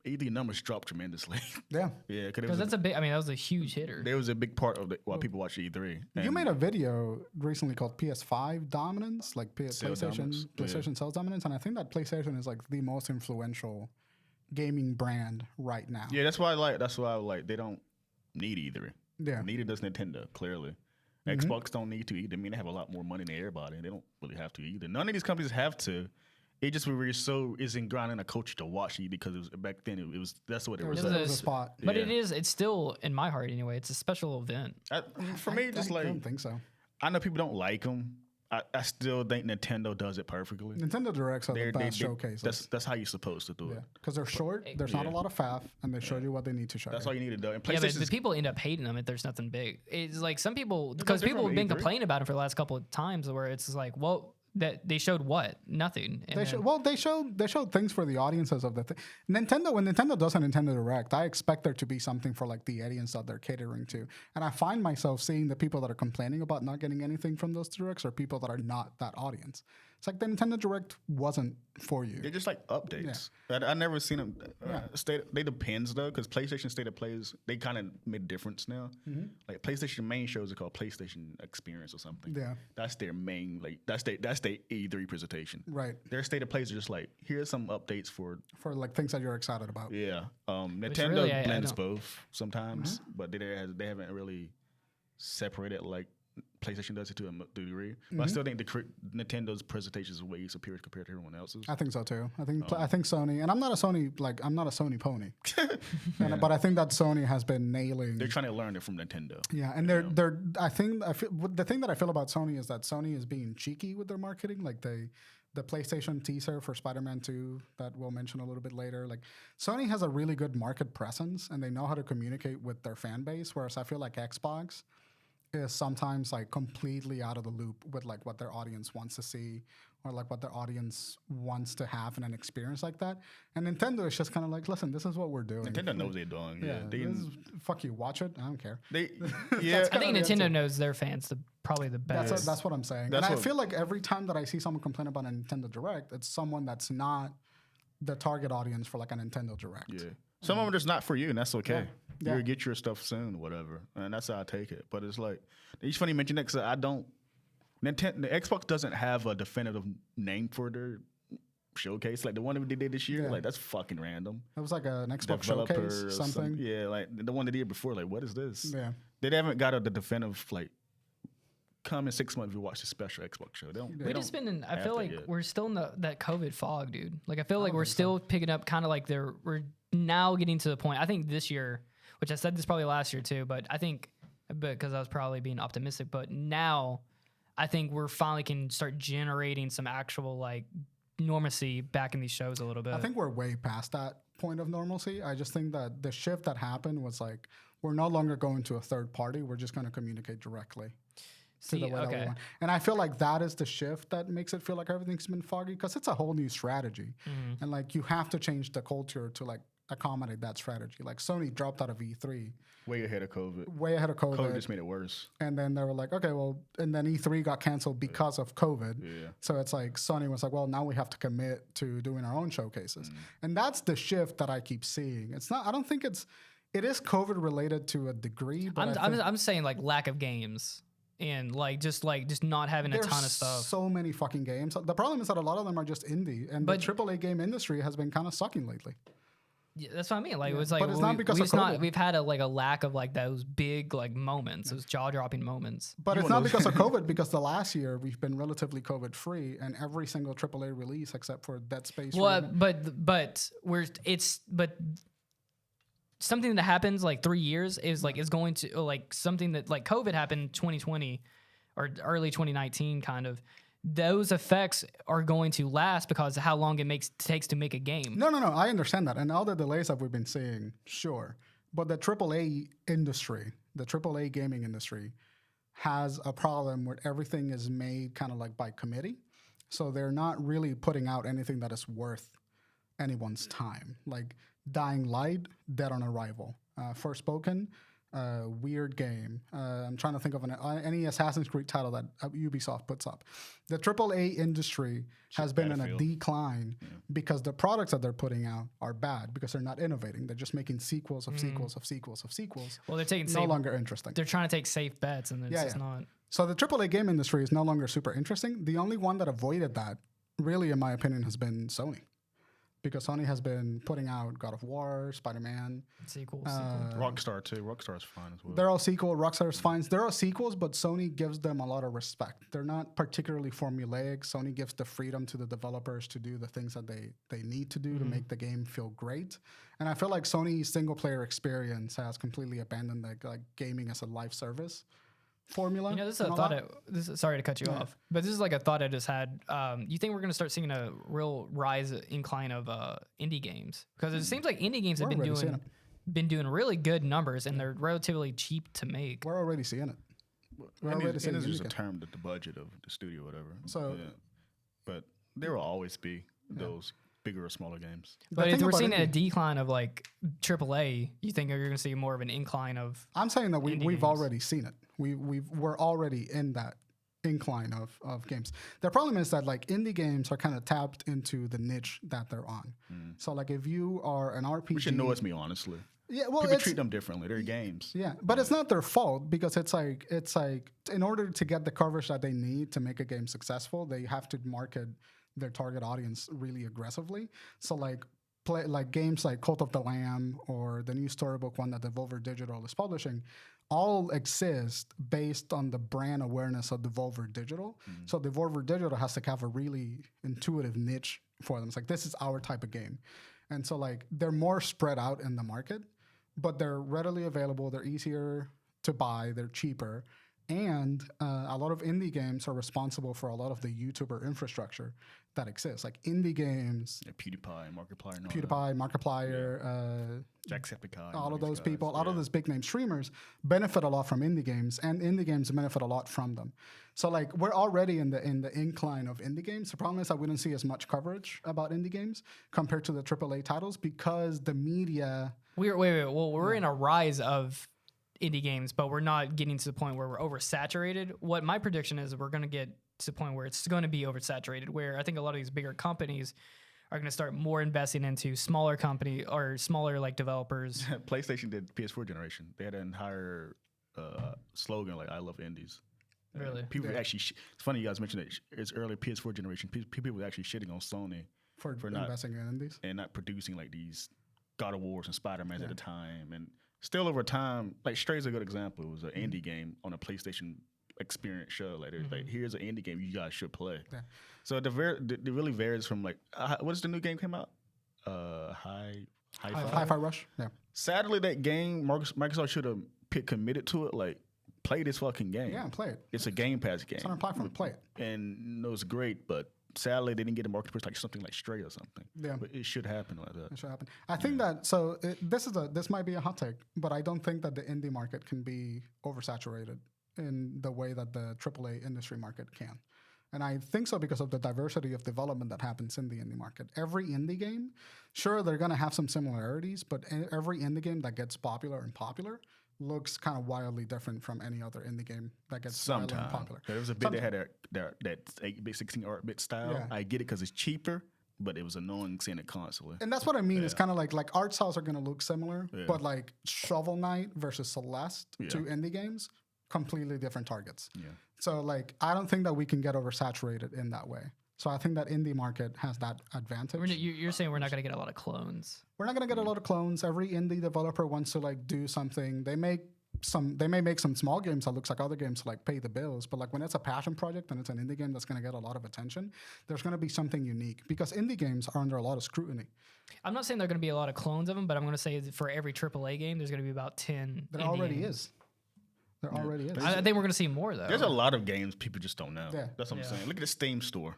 ED numbers dropped tremendously. Yeah. Yeah, Because that's a big. I mean, that was a huge hitter. there was a big part of why people watch E3. You And made a video recently called PS5 Dominance, like dominance, PlayStation sales dominance, and I think that PlayStation is like the most influential gaming brand right now. Yeah, that's why I like. They don't need E3. Yeah. Neither does Nintendo. Clearly, Xbox don't need to either. I mean, they have a lot more money than everybody. They don't really have to either. None of these companies have to. It just we're so is ingrained in a culture to watch it because it was back then. It was that's what it was. It was a spot. But Yeah. it's still in my heart anyway. It's a special event. For me, just I like don't think so. I know people don't like them. I still think Nintendo does it perfectly. Nintendo Directs are the best showcases. That's how you're supposed to do it. Because they're short, there's not a lot of faff, and they show you what they need to show. That's all you need to do. And Yeah, but the PlayStation's people end up hating them if there's nothing big. It's like some people because different people have been from E3. complaining about it for the last couple of times where it's like, well, that they showed what? Nothing. And They showed things for the audiences of the thing. Nintendo, when Nintendo does a Nintendo Direct, I expect there to be something for like the audience that they're catering to. And I find myself seeing the people that are complaining about not getting anything from those directs are people that are not that audience. It's like the Nintendo Direct wasn't for you. they're just like updates. I never seen them. They depends though, because PlayStation State of Plays they kind of made a difference now. Like PlayStation main shows are called PlayStation Experience or something. Yeah. That's their main that's their E3 presentation. Right. Their State of Plays are just like here's some updates for like things that you're excited about. Nintendo really, I blends don't- both sometimes, but they haven't really separated like PlayStation does it to a degree. But I still think Nintendo's presentation is way superior compared to everyone else's. I think so too. I think Sony, and I'm not a Sony pony, but I think that Sony has been nailing. They're trying to learn it from Nintendo. Yeah, and the thing that I feel about Sony is that Sony is being cheeky with their marketing. Like the PlayStation teaser for Spider-Man 2 that we'll mention a little bit later. Like Sony has a really good market presence and they know how to communicate with their fan base, whereas I feel like Xbox is sometimes like completely out of the loop with like what their audience wants to see or like what their audience wants to have in an experience like that. And Nintendo is just kind of like, listen, this is what we're doing. Nintendo knows they're doing. Fuck you, watch it. I don't care. I think Nintendo knows their fans probably the best. That's what I'm saying. I feel like every time that I see someone complain about a Nintendo Direct, it's someone that's not the target audience for like a Nintendo Direct. Yeah. Some of them are just not for you, and that's okay. Yeah. You'll get your stuff soon, whatever. And that's how I take it. But it's like, it's funny you mention that because the Xbox doesn't have a definitive name for their showcase. Like the one that they did this year, like that's fucking random. It was like an Xbox Developer showcase, or something. Yeah, like the one they did before, like what is this? Yeah. They haven't got the definitive, like, come in 6 months if you watch the special Xbox show. We just been in, I feel like we're still in that COVID fog, dude. Like I feel like we're think still picking up kind of like we're now getting to the point. I think this year, which I said this probably last year too, but I think because I was probably being optimistic, but now I think we're finally can start generating some actual like normalcy back in these shows a little bit. I think we're way past that point of normalcy. I just think that the shift that happened was like, we're no longer going to a third party. We're just going to communicate directly. To the way that we want. And I feel like that is the shift that makes it feel like everything's been foggy because it's a whole new strategy. And like you have to change the culture to like accommodate that strategy. Like Sony dropped out of E3. Way ahead of COVID. COVID just made it worse. And then they were like, okay, well, and then E3 got canceled because of COVID. Yeah. So it's like Sony was like, well, now we have to commit to doing our own showcases. And that's the shift that I keep seeing. It's not, I don't think it is COVID related to a degree. But I'm saying like lack of games and just not having a There's ton of stuff. so many fucking games. The problem is that a lot of them are just indie, and But- the AAA game industry has been kind of sucking lately. Yeah, that's what I mean. Like it was like But it's not because of COVID. we've had a lack of like those big like moments, those jaw dropping moments. But You it's want not those- because of COVID, because the last year we've been relatively COVID free, and every single AAA release except for Dead Space. Well, remake- but something that happens like 3 years is going to like something that like COVID happened 2020 or early 2019 kind of. Those effects are going to last because of how long it takes to make a game. No, I understand that, and all the delays that we've been seeing, sure. But the AAA industry, the AAA gaming industry, has a problem where everything is made kind of like by committee, so they're not really putting out anything that is worth anyone's time. Like Dying Light, Dead on Arrival, Forspoken, weird game. I'm trying to think of any Assassin's Creed title that Ubisoft puts up. The AAA industry has been in a Battlefield. decline because the products that they're putting out are bad because they're not innovating. They're just making sequels of sequels of sequels of sequels. Well, they're taking No safe, longer interesting. they're trying to take safe bets, and it's Yeah, just yeah. not. So the AAA game industry is no longer super interesting. The only one that avoided that, really, in my opinion, has been Sony. Because Sony has been putting out God of War, Spider-Man. Sequels. Rockstar too. Rockstar's fine as well. They're all sequels. Rockstar's fine. They're all sequels, but Sony gives them a lot of respect. They're not particularly formulaic. Sony gives the freedom to the developers to do the things that they need to do to make the game feel great. And I feel like Sony's single-player experience has completely abandoned like gaming as a live service formula. You know, this is a and all thought. that. Sorry to cut you off, but this is like a thought I just had. You think we're going to start seeing a real incline of indie games? Because it seems like indie games have We're been already seeing doing really good numbers, and they're relatively cheap to make. We're already seeing it. We're And already it's seeing just a indie term that the budget of the studio, whatever. So- yeah. But there will always be those bigger or smaller games. But thing if we're about seeing a indie- decline of like AAA, you think you're going to see more of an incline of? I'm saying that Indie we've games. already seen it. We're already in that incline of games. The problem is that like indie games are kind of tapped into the niche that they're on. So like if you are an RPG, Which annoys me, honestly. yeah, well, People it's, treat them differently. They're games. yeah, but it's not their fault because it's like in order to get the coverage that they need to make a game successful, they have to market their target audience really aggressively. So like games like Cult of the Lamb or the new storybook one that Devolver Digital is publishing all exist based on the brand awareness of Devolver Digital. So Devolver Digital has to have a really intuitive niche for them. It's like, this is our type of game. And so like they're more spread out in the market, but they're readily available. They're easier to buy. They're cheaper. And a lot of indie games are responsible for a lot of the YouTuber infrastructure that exists. Like indie games, Yeah, PewDiePie, Markiplier, and all PewDiePie, Markiplier, Jacksepticeye. all of these those guys. people, all of Yeah. those big name streamers benefit a lot from indie games, and indie games benefit a lot from them. So like we're already in the incline of indie games. The problem is that we don't see as much coverage about indie games compared to the AAA titles because the media. Wait. Well, we're in a rise of indie games, but we're not getting to the point where we're oversaturated. What my prediction is, we're going to get to the point where it's going to be oversaturated, where I think a lot of these bigger companies are going to start more investing into smaller company or smaller like developers. PlayStation did PS4 generation. They had an entire slogan like "I love indies." Really? People actually. It's funny you guys mentioned it. It's early PS4 generation. People were actually shitting on Sony For not- investing in indies. and not producing like these God of Wars and Spider-Mans at the time. And still over time, like Stray's a good example. It was an indie game on a PlayStation experience show. Like, like here's an indie game you guys should play. Yeah. So it really varies from like, what is the new game came out? Hi-Fi. Hi-Fi Rush. Yeah. Sadly, that game, Microsoft should have committed to it. Like, play this fucking game. Yeah, play it. It's a Game Pass game. It's on our platform. Play it. And it was great, but sadly, they didn't get a market push like something like Stray or something. Yeah. But it should happen like that. It should happen. I think that this might be a hot take, but I don't think that the indie market can be oversaturated in the way that the AAA industry market can. And I think so because of the diversity of development that happens in the indie market. Every indie game, sure, they're going to have some similarities, but every indie game that gets popular looks kind of wildly different from any other indie game that gets wildly Sometimes. popular. There was a bit that had that 8-bit, 16 art bit style. Yeah. I get it because it's cheaper, but it was annoying seeing it constantly. And that's what I mean. It's kind of like art styles are going to look similar, Yeah. but like Shovel Knight versus Celeste, Yeah. two indie games, completely different targets. Yeah. So like, I don't think that we can get oversaturated in that way. So I think that indie market has that advantage. You're saying we're not going to get a lot of clones. We're not going to get a lot of clones. Every indie developer wants to like do something. They may make some small games that looks like other games to like pay the bills, but like when it's a passion project and it's an indie game that's going to get a lot of attention, there's going to be something unique because indie games are under a lot of scrutiny. I'm not saying there are going to be a lot of clones of them, but I'm going to say that for every AAA game, there's going to be about 10. There indie already games. is. There already is. I think we're going to see more though. There's a lot of games people just don't know. Yeah. That's what I'm saying. Look at the Steam store.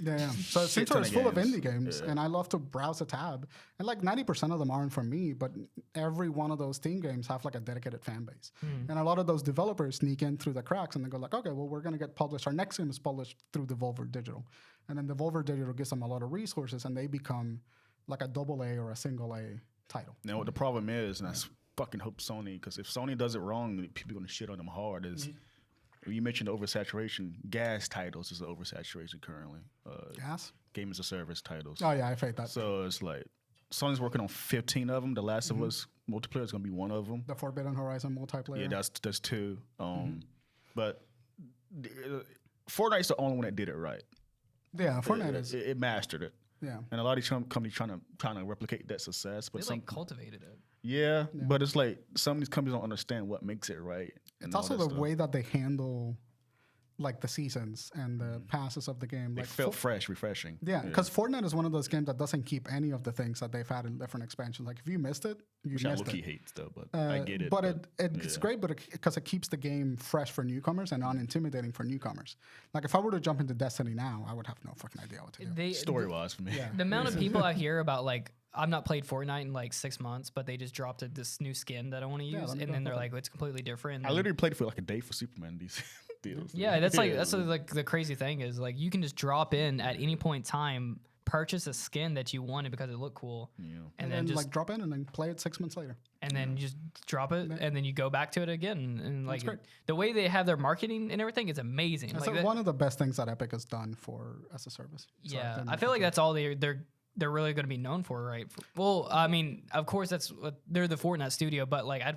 Yeah. So Shit Steam ton is of full of games. indie games, Yeah. and I love to browse a tab. And like 90% of them aren't for me, but every one of those Steam games have like a dedicated fan base. And a lot of those developers sneak in through the cracks, and they go like, okay, well, we're gonna get published. Our next game is published through Devolver Digital, and then Devolver Digital gives them a lot of resources, and they become like a AA or a single A title. Now, what the problem is, and I fucking hope Sony, because if Sony does it wrong, people are gonna shit on them hard. Is you mentioned oversaturation. Gas titles is oversaturation currently. Gas? Game as a service titles. Oh yeah, I hate that. So it's like Sony's working on 15 of them. The Last of Us multiplayer is gonna be one of them. The Forbidden Horizon multiplayer. Yeah, that's two. But Fortnite's the only one that did it right. Yeah, Fortnite is. It mastered it, Yeah. and a lot of these companies trying to replicate that success. But They some like cultivated it. yeah, but it's like some of these companies don't understand what makes it right. And It's all also that the stuff. way that they handle like the seasons and the passes of the game. They Like felt fresh, refreshing. yeah, because Fortnite is one of those games that doesn't keep any of the things that they've had in different expansions. Like if you missed it, you Which I missed low-key it. hates though, but I get it. But it's yeah. great, but because it keeps the game fresh for newcomers and unintimidating for newcomers. Like if I were to jump into Destiny now, I would have no fucking idea what to do. Story wise for me. Yeah. The amount of people I hear about like I've not played Fortnite in like 6 months, but they just dropped this new skin that I want to use, let me and go then they're for it. like, it's completely different. I literally played for like a day for Superman these deals. Yeah, that's like the crazy thing is like you can just drop in at any point in time, purchase a skin that you wanted because it looked cool, Yeah. and then then just like drop in and then play it 6 months later. and then you just drop it, and then you go back to it again, and like great. the way they have their marketing and everything is amazing. That's Like that- one of the best things that Epic has done for as a service. So yeah, then I feel like that's all they're really going to be known for, right? Well, I mean, of course that's what they're the Fortnite studio, but like I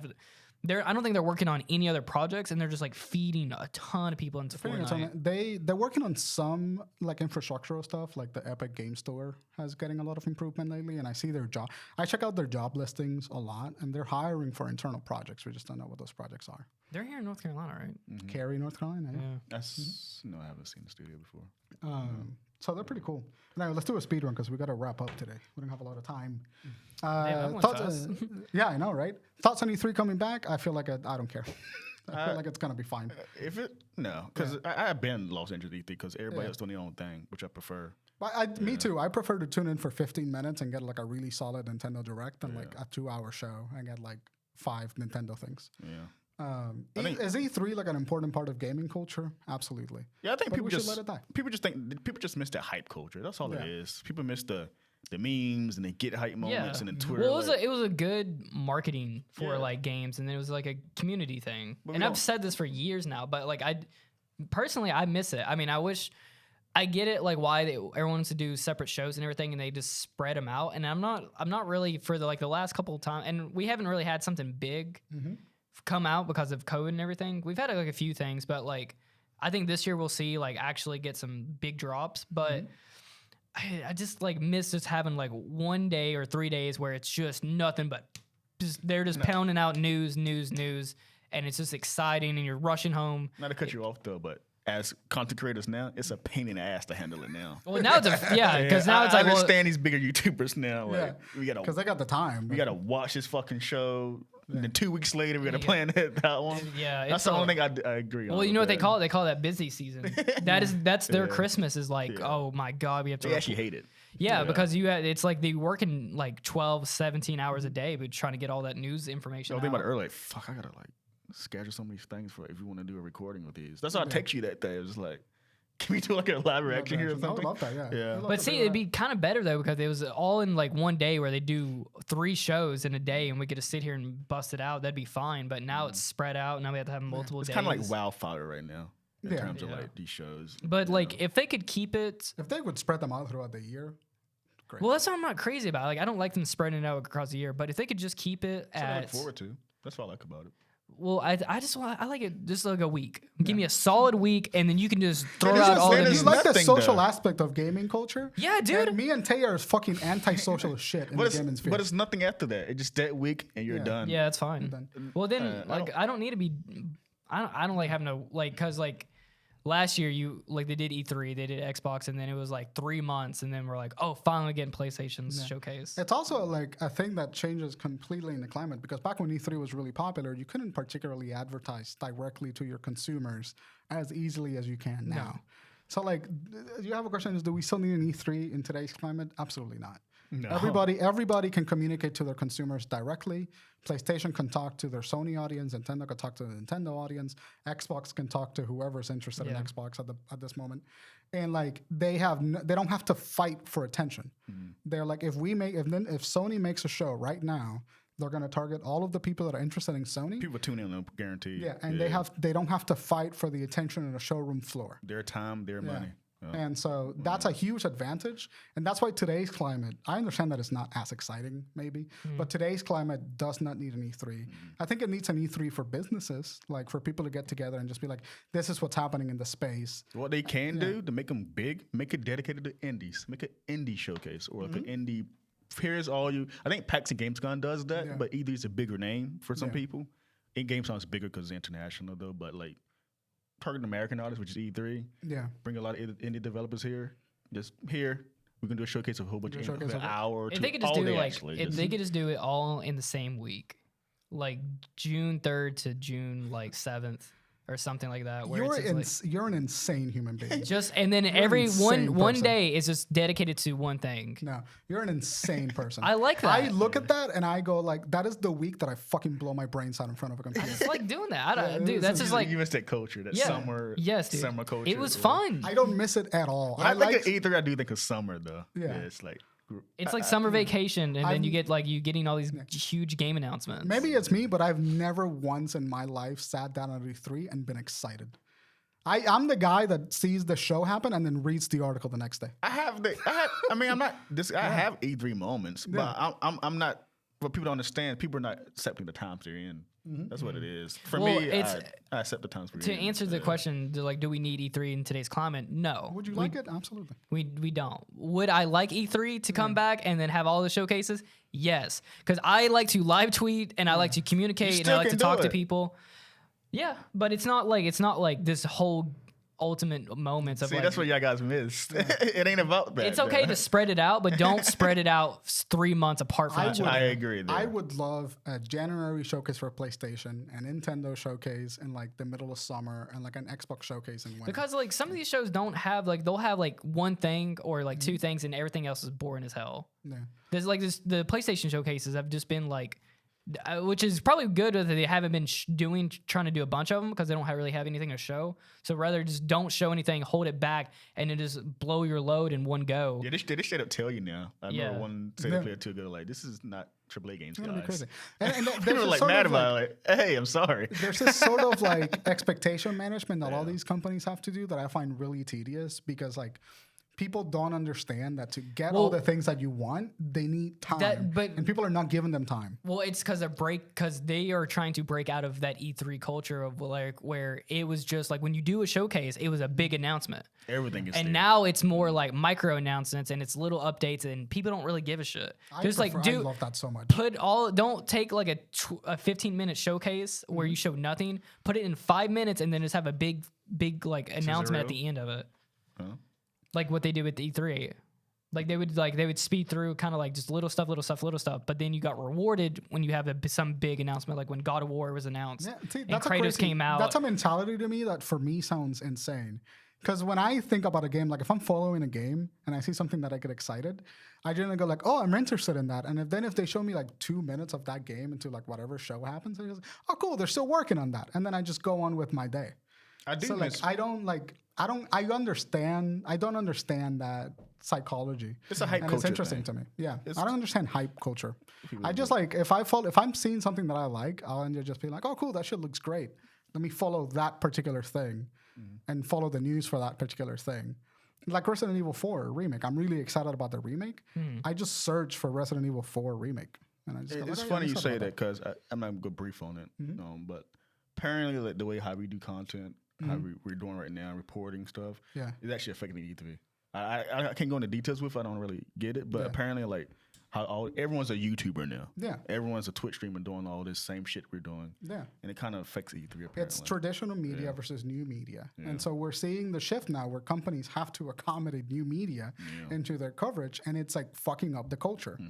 don't think they're working on any other projects, and they're just like feeding a ton of people into Fortnite. They're working on some like infrastructural stuff, like the Epic Game Store has getting a lot of improvement lately, and I see their job. I check out their job listings a lot, and they're hiring for internal projects. We just don't know what those projects are. They're here in North Carolina, right? Cary, North Carolina. Yeah. That's no, I haven't seen the studio before. So they're pretty cool. Now let's do a speed run because we got to wrap up today. We don't have a lot of time. that went Thoughts, yeah, I know, right? Thoughts on E3 coming back? I feel like I don't care. I feel like it's gonna be fine. If it no, because I've been Los Angeles E3 because everybody else doing their own thing, which I prefer. But me too. I prefer to tune in for 15 minutes and get like a really solid Nintendo Direct than like a 2-hour show and get like 5 Nintendo things. Yeah. Is E3 like an important part of gaming culture? Absolutely. Yeah, I think But people we should just let it die. people just miss that hype culture. That's all Yeah. it is. People miss the memes and they get hype moments and then Twitter. Well, like, it was a good marketing for Yeah. like games, and then it was like a community thing. But we And don't- I've said this for years now, but like personally I miss it. I mean, I get it, like why everyone wants to do separate shows and everything, and they just spread them out. And I'm not really for the last couple of times, and we haven't really had something big come out because of COVID and everything. We've had like a few things, but like I think this year we'll see like actually get some big drops. But I just like miss just having like 1 day or 3 days where it's just nothing but they're just pounding out news, and it's just exciting, and you're rushing home. not to cut you off though, but as content creators now, it's a pain in the ass to handle it now. Well, now it's because now it's I like understand these bigger YouTubers now. Like we Because gotta they got the time. we gotta watch this fucking show. And then 2 weeks later, we gotta plan that one. Yeah, that's it's the a- only thing I agree on. Well, you know what they with call it? They call that busy season. That's their Yeah. Christmas is like, oh my God, we have to. that. They actually hate it. Yeah, because it's like they working like 12, 17 hours a day, but trying to get all that news I information was thinking out. about it earlier. Like, fuck, I gotta like schedule some of these things for if you want to do a recording with these. That's why I text you that day. It was like, can we do like a live reaction here or I would something? love that, yeah. Yeah. I'd love But to see, do it'd that. be kind of better though because it was all in like 1 day where they do 3 shows in a day, and we could just sit here and bust it out. That'd be fine. But now it's spread out. Now we have to have multiple It's days. kind of like wildfire right now in Yeah. terms of like these shows. But like, if they could keep it, If they would spread them out throughout the year, great. well, that's what I'm not crazy about. Like, I don't like them spreading it out across the year. But if they could just keep it That's what I look at forward to. That's what I like about it. Well, I like it just like a week. Give me a solid week, and then you can just throw it's out just- all the man, You it's news. like the nothing, social though. aspect of gaming culture? Yeah, dude. And me and Tay are fucking anti-social as shit in the gaming sphere. But it's nothing after that. It's just that week and you're Yeah. done. Yeah, that's fine. done. Well, then I don't need to be. I don't like having to because like last year they did E3, they did Xbox, and then it was like 3 months, and then we're like, oh, finally getting PlayStation's showcase. It's also like a thing that changes completely in the climate because back when E3 was really popular, you couldn't particularly advertise directly to your consumers as easily as you can now. So like, you have a question: is do we still need an E3 in today's climate? Absolutely not. No. Everybody can communicate to their consumers directly. PlayStation can talk to their Sony audience. Nintendo can talk to the Nintendo audience. Xbox can talk to whoever's interested in Xbox at this moment. And like they don't have to fight for attention. They're like if Sony makes a show right now, they're going to target all of the people that are interested in Sony. People tune in, they'll guarantee. Yeah, and they don't have to fight for the attention on a showroom floor. Their time, their money. And so that's a huge advantage. And that's why today's climate, I understand that it's not as exciting, maybe, but today's climate does not need an E3. I think it needs an E3 for businesses, like for people to get together and just be like, this is what's happening in the space. What they can do to make them big, make it dedicated to indies. Make an indie showcase or like an indie. Here's all you. I think PAX and Gamescom does that, but E3 is a bigger name for some people. And Gamescom is bigger because it's international, though, but like, target American artists, which is E3. Yeah. Bring a lot of indie developers here. Just here, we can do a showcase of a whole bunch of an hour or two. If they could just do they could just do it all in the same week, like June 3rd to June like 7th or something like that. Where You're an insane human being. and then every insane one person. day is just dedicated to one thing. No, you're an insane person. I like that. I look at that and I go like, that is the week that I fucking blow my brains out in front of a computer. It's like doing that. Dude, that's just like you missed that culture, that summer, dude. summer culture. It was fun. I don't miss it at all. When I think of E3, I do think of summer though. Yeah. It's like It's like summer vacation, and then you get like you getting all these huge game announcements. Maybe it's me, but I've never once in my life sat down at E3 and been excited. I'm the guy that sees the show happen and then reads the article the next day. I have E3 moments, but I'm not. What people don't understand, people are not accepting the times they're in. That's what it is. For me, I accept the times we're in. To answer the question, do we need E3 in today's climate? No. Would you like it? Absolutely. We don't. Would I like E3 to come back and then have all the showcases? Yes, because I like to live tweet and I like to communicate and I like to talk to people. Yeah, but it's not like this whole ultimate moments of. See, like, that's what y'all guys missed. It ain't about that. It's okay to spread it out, but don't spread it out 3 months apart from each other. I agree. There. I would love a January showcase for PlayStation, an Nintendo showcase in like the middle of summer, and like an Xbox showcase in winter. Because like some of these shows don't have like they'll have like one thing or like two things, and everything else is boring as hell. Yeah. There's like the PlayStation showcases have just been like. Which is probably good that they haven't been trying to do a bunch of them because they don't really have anything to show. So rather just don't show anything, hold it back, and then just blow your load in one go. Yeah, they straight up tell you now. I remember one State Player 2 go like, this is not AAA games, It's guys. gonna be crazy. And People are like mad about it. Like, hey, I'm sorry. There's this sort of like expectation management that all these companies have to do that I find really tedious because like people don't understand that to get all the things that you want, they need time. And people are not giving them time. Well, it's because they are trying to break out of that E3 culture of like where it was just like when you do a showcase, it was a big announcement. Everything is and there. now it's more like micro announcements and it's little updates and people don't really give a shit. I love that so much. Don't take like a 15-minute showcase where you show nothing, put it in 5 minutes and then just have a big like announcement at the end of it. Huh? Like what they did with E3. Like they would speed through kind of like just little stuff, but then you got rewarded when you have some big announcement, like when God of War was announced and Kratos came out. That's a mentality to me that for me sounds insane. Because when I think about a game, like if I'm following a game and I see something that I get excited, I generally go like, oh, I'm interested in that. And if they show me like 2 minutes of that game into like whatever show happens, I just, oh, cool, they're still working on that. And then I just go on with my day. I do. So like, I don't understand that psychology. It's a hype culture. It's interesting thing. to me. Yeah. I don't understand hype culture. I just like, if I'm seeing something that I like, I'll end up just being like, oh, cool, that shit looks great. Let me follow that particular thing and follow the news for that particular thing. Like Resident Evil 4 remake. I'm really excited about the remake. I just searched for Resident Evil 4 remake. And I just it's funny you say that because I'm not going to go brief on it. But apparently like the way how we do content, how we're doing right now, reporting stuff, is actually affecting the E3. I can't go into details with it. I don't really get it, but apparently like how everyone's a YouTuber now. Yeah. Everyone's a Twitch streamer doing all this same shit we're doing. Yeah. And it kind of affects E3 apparently. It's traditional media versus new media. Yeah. And so we're seeing the shift now where companies have to accommodate new media into their coverage, and it's like fucking up the culture.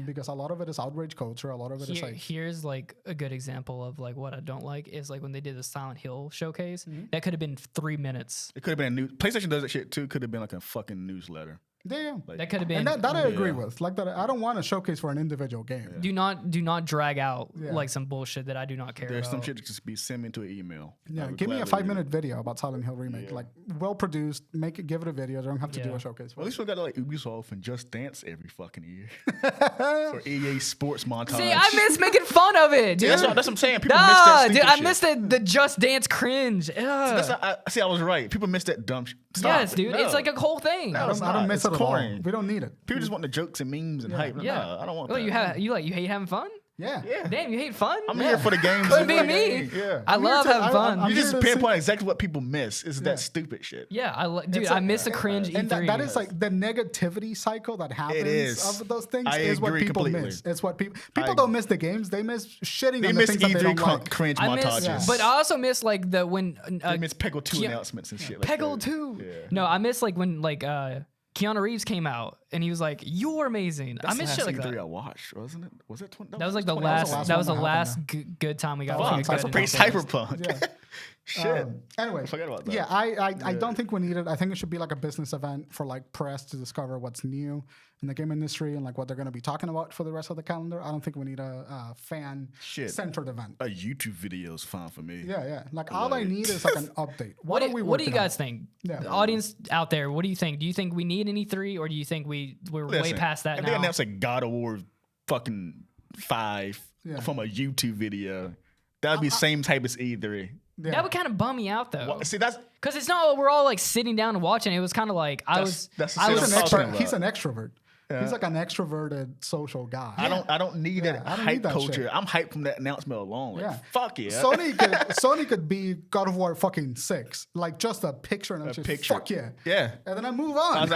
Because a lot of it is outrage culture. A lot of it is like... Here's like a good example of like what I don't like is like when they did the Silent Hill showcase, that could have been 3 minutes. It could have been a news... PlayStation does that shit too. Could have been like a fucking newsletter. Yeah, like, that could have been, and that I agree with. Like that, I don't want a showcase for an individual game. Yeah. Do not drag out like some bullshit that I do not care There's about. some shit that just be sent me to an email. Yeah, give me a 5-minute video about Silent Hill remake, like well produced. Give it a video. I don't have to do a showcase. Well, at least we got like Ubisoft and Just Dance every fucking year or EA Sports montage. See, I miss making fun of it, dude. That's what I'm saying. People miss that dude, I shit. miss the Just Dance cringe. I was right. People miss that dumb shit. Yes, dude. No. It's like a whole thing. No, I don't miss it at all. We don't need it. People just want the jokes and memes and hype. Yeah. No, I don't want that. You hate having fun? Yeah. Damn, you hate fun? I'm here for the games. Couldn't be me. Yeah. I love having fun. You just pinpoint exactly what people miss. Is that stupid shit. Yeah, I miss the cringe E3. And that is like the negativity cycle that happens of those things is what people miss. It's what people don't miss the games. They miss shitting on the things that they don't like. Cringe montages. But I also miss like when they miss Peggle 2 announcements and shit. Peggle 2. No, I miss like when like Keanu Reeves came out and he was like, "You're amazing." That's I miss shit like that. I watched, wasn't it? Was it 20? That was like the last. That was the last good time we got. Pretty Cyberpunk. Yeah. Shit. Anyway, forget about that. Yeah, I don't think we need it. I think it should be like a business event for like press to discover what's new in the game industry and like what they're going to be talking about for the rest of the calendar. I don't think we need a fan-centered event. A YouTube video is fine for me. Yeah. Like all I need is like an update. What do you guys think? Yeah. The audience out there, what do you think? Do you think we need an E3 or do you think we're way past that now? If they announce a God of War fucking 5 from a YouTube video, that'd be same type as E3. Yeah. That would kind of bum me out though. Well, see, that's because it's not we're all like sitting down and watching. It was kind of like he's an extrovert. Yeah. He's like an extroverted social guy. I don't need that hype culture. Shit. I'm hyped from that announcement alone. Like, fuck yeah. Sony could be God of War fucking 6. Like just a picture and fuck yeah. Yeah. And then I move on.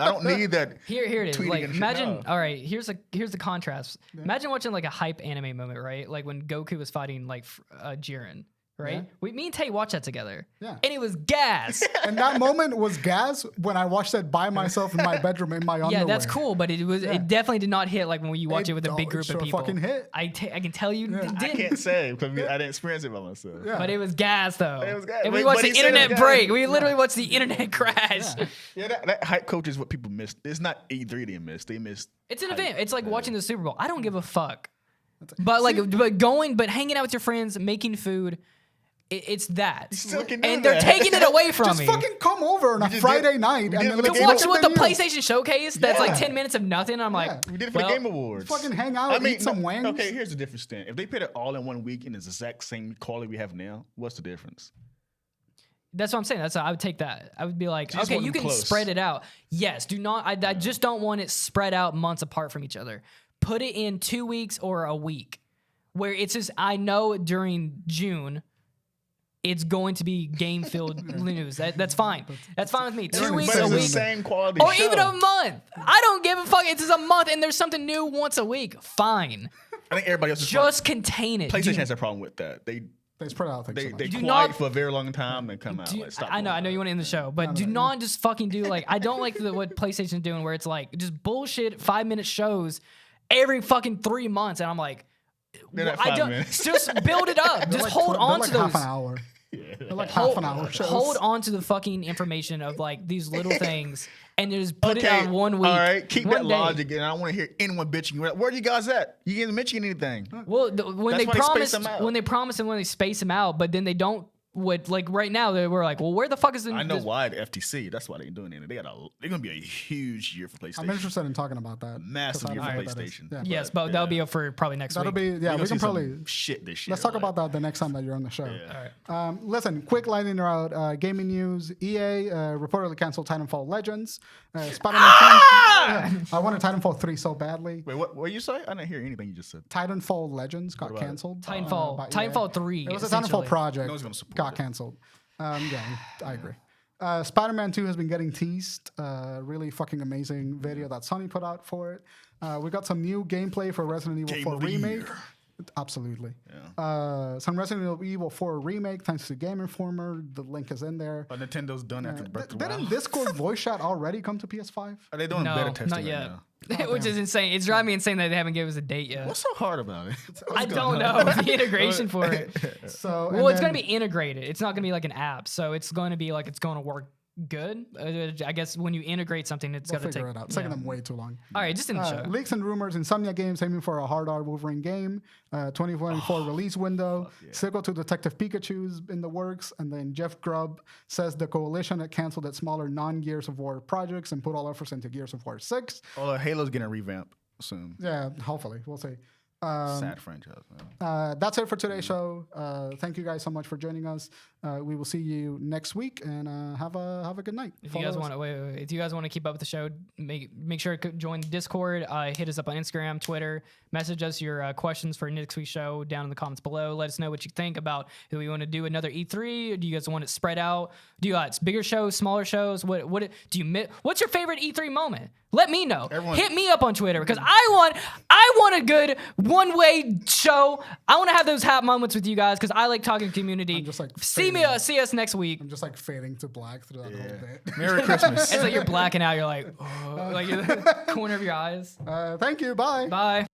I don't need that. Here it is. Like imagine all right, here's the contrast. Yeah. Imagine watching like a hype anime moment, right? Like when Goku was fighting like Jiren. Right? Yeah. Me and Tay watched that together. Yeah. And it was gas. And that moment was gas when I watched that by myself in my bedroom in my underwear. Yeah, that's cool, but it definitely did not hit like when you watch it with a big group of people. Fucking hit. I can tell you it didn't. I can't say because I didn't experience it by myself. Yeah. But it was gas though. It was gas. And we watched the internet break. We literally watched the internet crash. Yeah, that hype culture is what people missed. It's not E3 they missed. They missed. It's an event. It's like watching the Super Bowl. I don't give a fuck. But hanging out with your friends, making food. It's that. You still can do and they're taking it away from me. Just fucking come over on a Friday night and then watch the PlayStation showcase that's like 10 minutes of nothing. I'm like, we did it for the Game Awards. Fucking hang out, eat some wings. Okay, here's the difference then. If they put it all in one week and it's the exact same quality we have now, what's the difference? That's what I'm saying. I would take that. I would be like, okay, you can spread it out. Yes, do not. I just don't want it spread out months apart from each other. Put it in 2 weeks or a week where it's just, I know during June, it's going to be game-filled news. That's fine. That's fine with me. 2 weeks a week. Same quality or show. Even a month. I don't give a fuck. It's just a month and there's something new once a week. Fine. I think everybody else just contain it. PlayStation has a problem with that. They spread out things. They quiet for a very long time and come out. I know you want to end the show, but do not just fucking do like I don't like what PlayStation's doing where it's like just bullshit 5-minute shows every fucking 3 months and I'm like just build it up. Just hold on to those. Half an hour. Like half an hour shows. Hold on to the fucking information of like these little things and just put it out 1 week. All right, keep that logic and I don't want to hear anyone bitching. Where are you guys at? You didn't mention anything. Well, when they promise and when they space them out, but then they don't what like right now we're like, well, where the fuck is the I know why the FTC. That's why they're doing it. They're gonna be a huge year for PlayStation. I'm interested in talking about that. Massive 'cause I year don't for know what that is. PlayStation. Yeah. Yes, but that'll be up for probably next That'll week. be yeah. We can probably shit this year. let's talk about that the next time that you're on the show. Yeah. All right. Listen, quick lightning round. Gaming news: EA reportedly canceled Titanfall Legends. Spider-Man 2. I wanted Titanfall 3 so badly. Wait, what you say? I didn't hear anything you just said. Titanfall Legends got about it? canceled. Titanfall, by EA. Titanfall 3. It was a essentially. Titanfall project. No one's gonna support got it. canceled. Yeah, I agree. Spider-Man 2 has been getting teased. Really fucking amazing video that Sony put out for it. We got some new gameplay for Resident Evil Game 4 of the Remake. year. Absolutely. Yeah. Some Resident Evil 4 Remake, thanks to Game Informer. The link is in there. But Nintendo's done after Breath of the Didn't Wild. Discord voice chat already come to PS5? Are they doing No, beta testing not right yet. now? Which is insane. It's driving me insane that they haven't given us a date yet. What's so hard about it? I don't know the integration for it. So, Well, it's going to be integrated. It's not going to be like an app. So it's going to be like it's going to work good. I guess when you integrate something, it's We'll going to take. figure it out. It's taking them way too long. All right, just in the show. Leaks and rumors: Insomnia Games aiming for a hard R Wolverine game. 2024 release window. Sequel to Detective Pikachu's in the works. And then Jeff Grubb says the coalition had canceled its smaller non-Gears of War projects and put all efforts into Gears of War 6. Oh, Halo's getting a revamp soon. Yeah, hopefully we'll see. Sad franchise, man. That's it for today's show. Thank you guys so much for joining us. We will see you next week, and have a good night. If you guys want to if you guys want to keep up with the show, make sure to join Discord. Hit us up on Instagram, Twitter. Message us your questions for next week's show down in the comments below. Let us know what you think about. Do we want to do another E3? Or do you guys want it spread out? Do you got bigger shows, smaller shows? What do you? What's your favorite E3 moment? Let me know. Hit me up on Twitter because I want a good one-way show. I want to have those hot moments with you guys because I like talking to community. I'm just like See us next week. I'm just like fading to black through that whole bit. Merry Christmas. It's like you're blacking out. You're like, oh, like you're the corner of your eyes. Thank you. Bye. Bye.